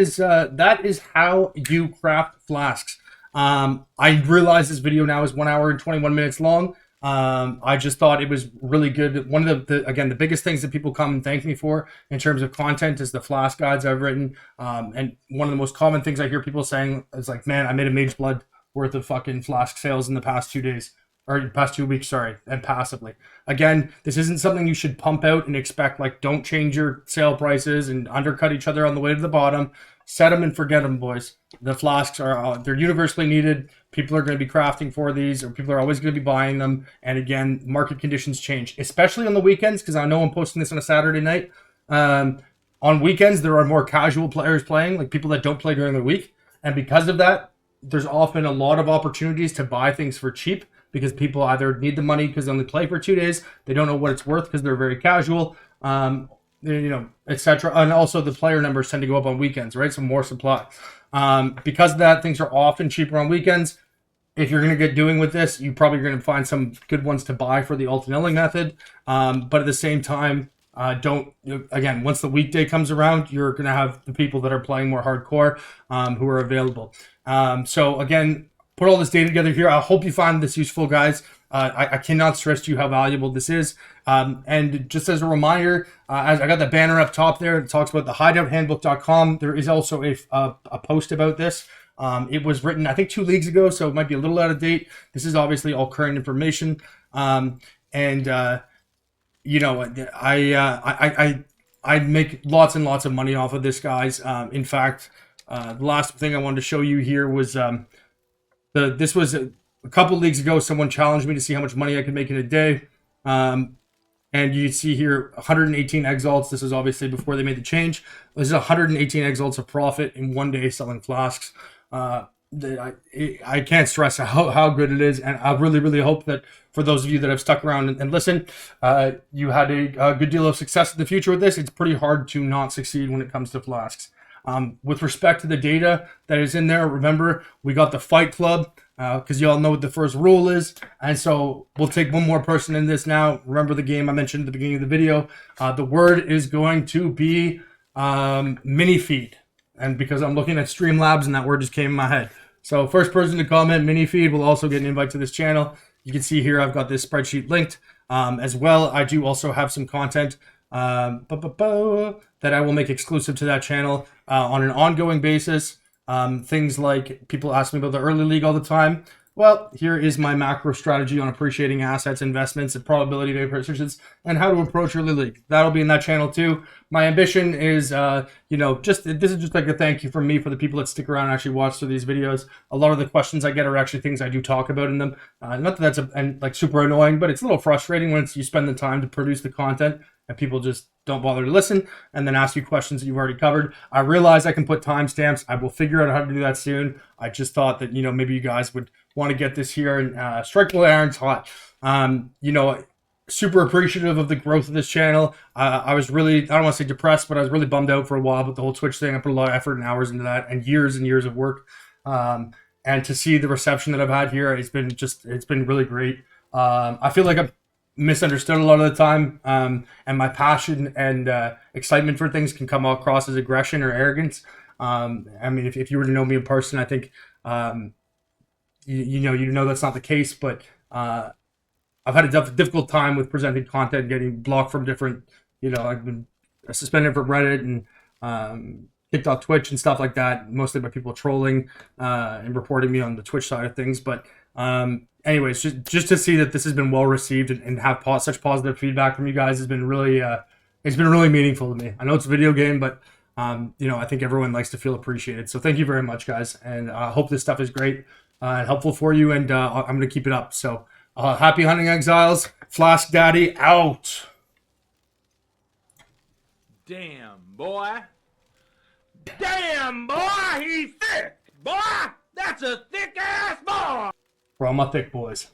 is how you craft flasks. I realize this video now is 1 hour and 21 minutes long. I just thought it was really good. One of the biggest things that people come and thank me for in terms of content is the flask guides I've written. And one of the most common things I hear people saying is like, man, I made a Mage Blood worth of fucking flask sales in the past 2 days. Or past 2 weeks, sorry, and passively. Again, this isn't something you should pump out and expect, like, don't change your sale prices and undercut each other on the way to the bottom. Set them and forget them, boys. The flasks are, they're universally needed. People are going to be crafting for these, or people are always going to be buying them. And again, market conditions change, especially on the weekends, because I know I'm posting this on a Saturday night. On weekends, there are more casual players playing, like people that don't play during the week. And because of that, there's often a lot of opportunities to buy things for cheap, because people either need the money because they only play for 2 days, they don't know what it's worth because they're very casual, etc. And also the player numbers tend to go up on weekends, right? So more supply. Because of that, things are often cheaper on weekends. If you're going to get doing with this, you probably are going to find some good ones to buy for the Instilling Method. But at the same time, again, once the weekday comes around, you're going to have the people that are playing more hardcore who are available. So again, put all this data together here. I hope you find this useful, guys. I cannot stress to you how valuable this is. And just as a reminder, as I got the banner up top there, it talks about the hideouthandbook.com. There is also a post about this. It was written, I think, 2 leagues ago, so it might be a little out of date. This is obviously all current information. I make lots and lots of money off of this, guys. In fact, the last thing I wanted to show you here was this was a couple leagues ago. Someone challenged me to see how much money I could make in a day. And you see here 118 exalts. This is obviously before they made the change. This is 118 exalts of profit in 1 day selling flasks. I can't stress how good it is. And I really, really hope that for those of you that have stuck around and listened, you had a good deal of success in the future with this. It's pretty hard to not succeed when it comes to flasks. With respect to the data that is in there, remember, we got the Fight Club, because you all know what the first rule is. And so we'll take one more person in this now. Remember the game I mentioned at the beginning of the video. The word is going to be mini feed. And because I'm looking at Streamlabs and that word just came in my head. So first person to comment mini feed will also get an invite to this channel. You can see here I've got this spreadsheet linked. As well, I do also have some content that I will make exclusive to that channel on an ongoing basis. Things like people ask me about the early league all the time. Well, here is my macro strategy on appreciating assets, investments, and probability-based positions, and how to approach early league. That'll be in that channel too. My ambition is, this is just like a thank you from me for the people that stick around and actually watch through these videos. A lot of the questions I get are actually things I do talk about in them. Not that that's super annoying, but it's a little frustrating when you spend the time to produce the content and people just don't bother to listen and then ask you questions that you've already covered. I realize I can put timestamps. I will figure out how to do that soon. I just thought that, maybe you guys would want to get this here and strike while the iron's hot. Super appreciative of the growth of this channel. I was really, I don't want to say depressed, but I was really bummed out for a while with the whole Twitch thing. I put a lot of effort and hours into that and years of work. And to see the reception that I've had here, it's been really great. I feel like I'm misunderstood a lot of the time, and my passion and excitement for things can come across as aggression or arrogance. If you were to know me in person, I think you know that's not the case. But I've had a difficult time with presenting content, getting blocked from different. I've been suspended from Reddit and TikTok, Twitch, and stuff like that. Mostly by people trolling and reporting me on the Twitch side of things, but. Anyways, just to see that this has been well received and have such positive feedback from you guys has been really it's been really meaningful to me. I know it's a video game, but I think everyone likes to feel appreciated. So thank you very much, guys, and I hope this stuff is great and helpful for you. And I'm gonna keep it up. So happy hunting, Exiles. Flask Daddy out. Damn, boy. Damn, boy, he's thick. Boy, that's a thick-ass boy. For all my thick boys.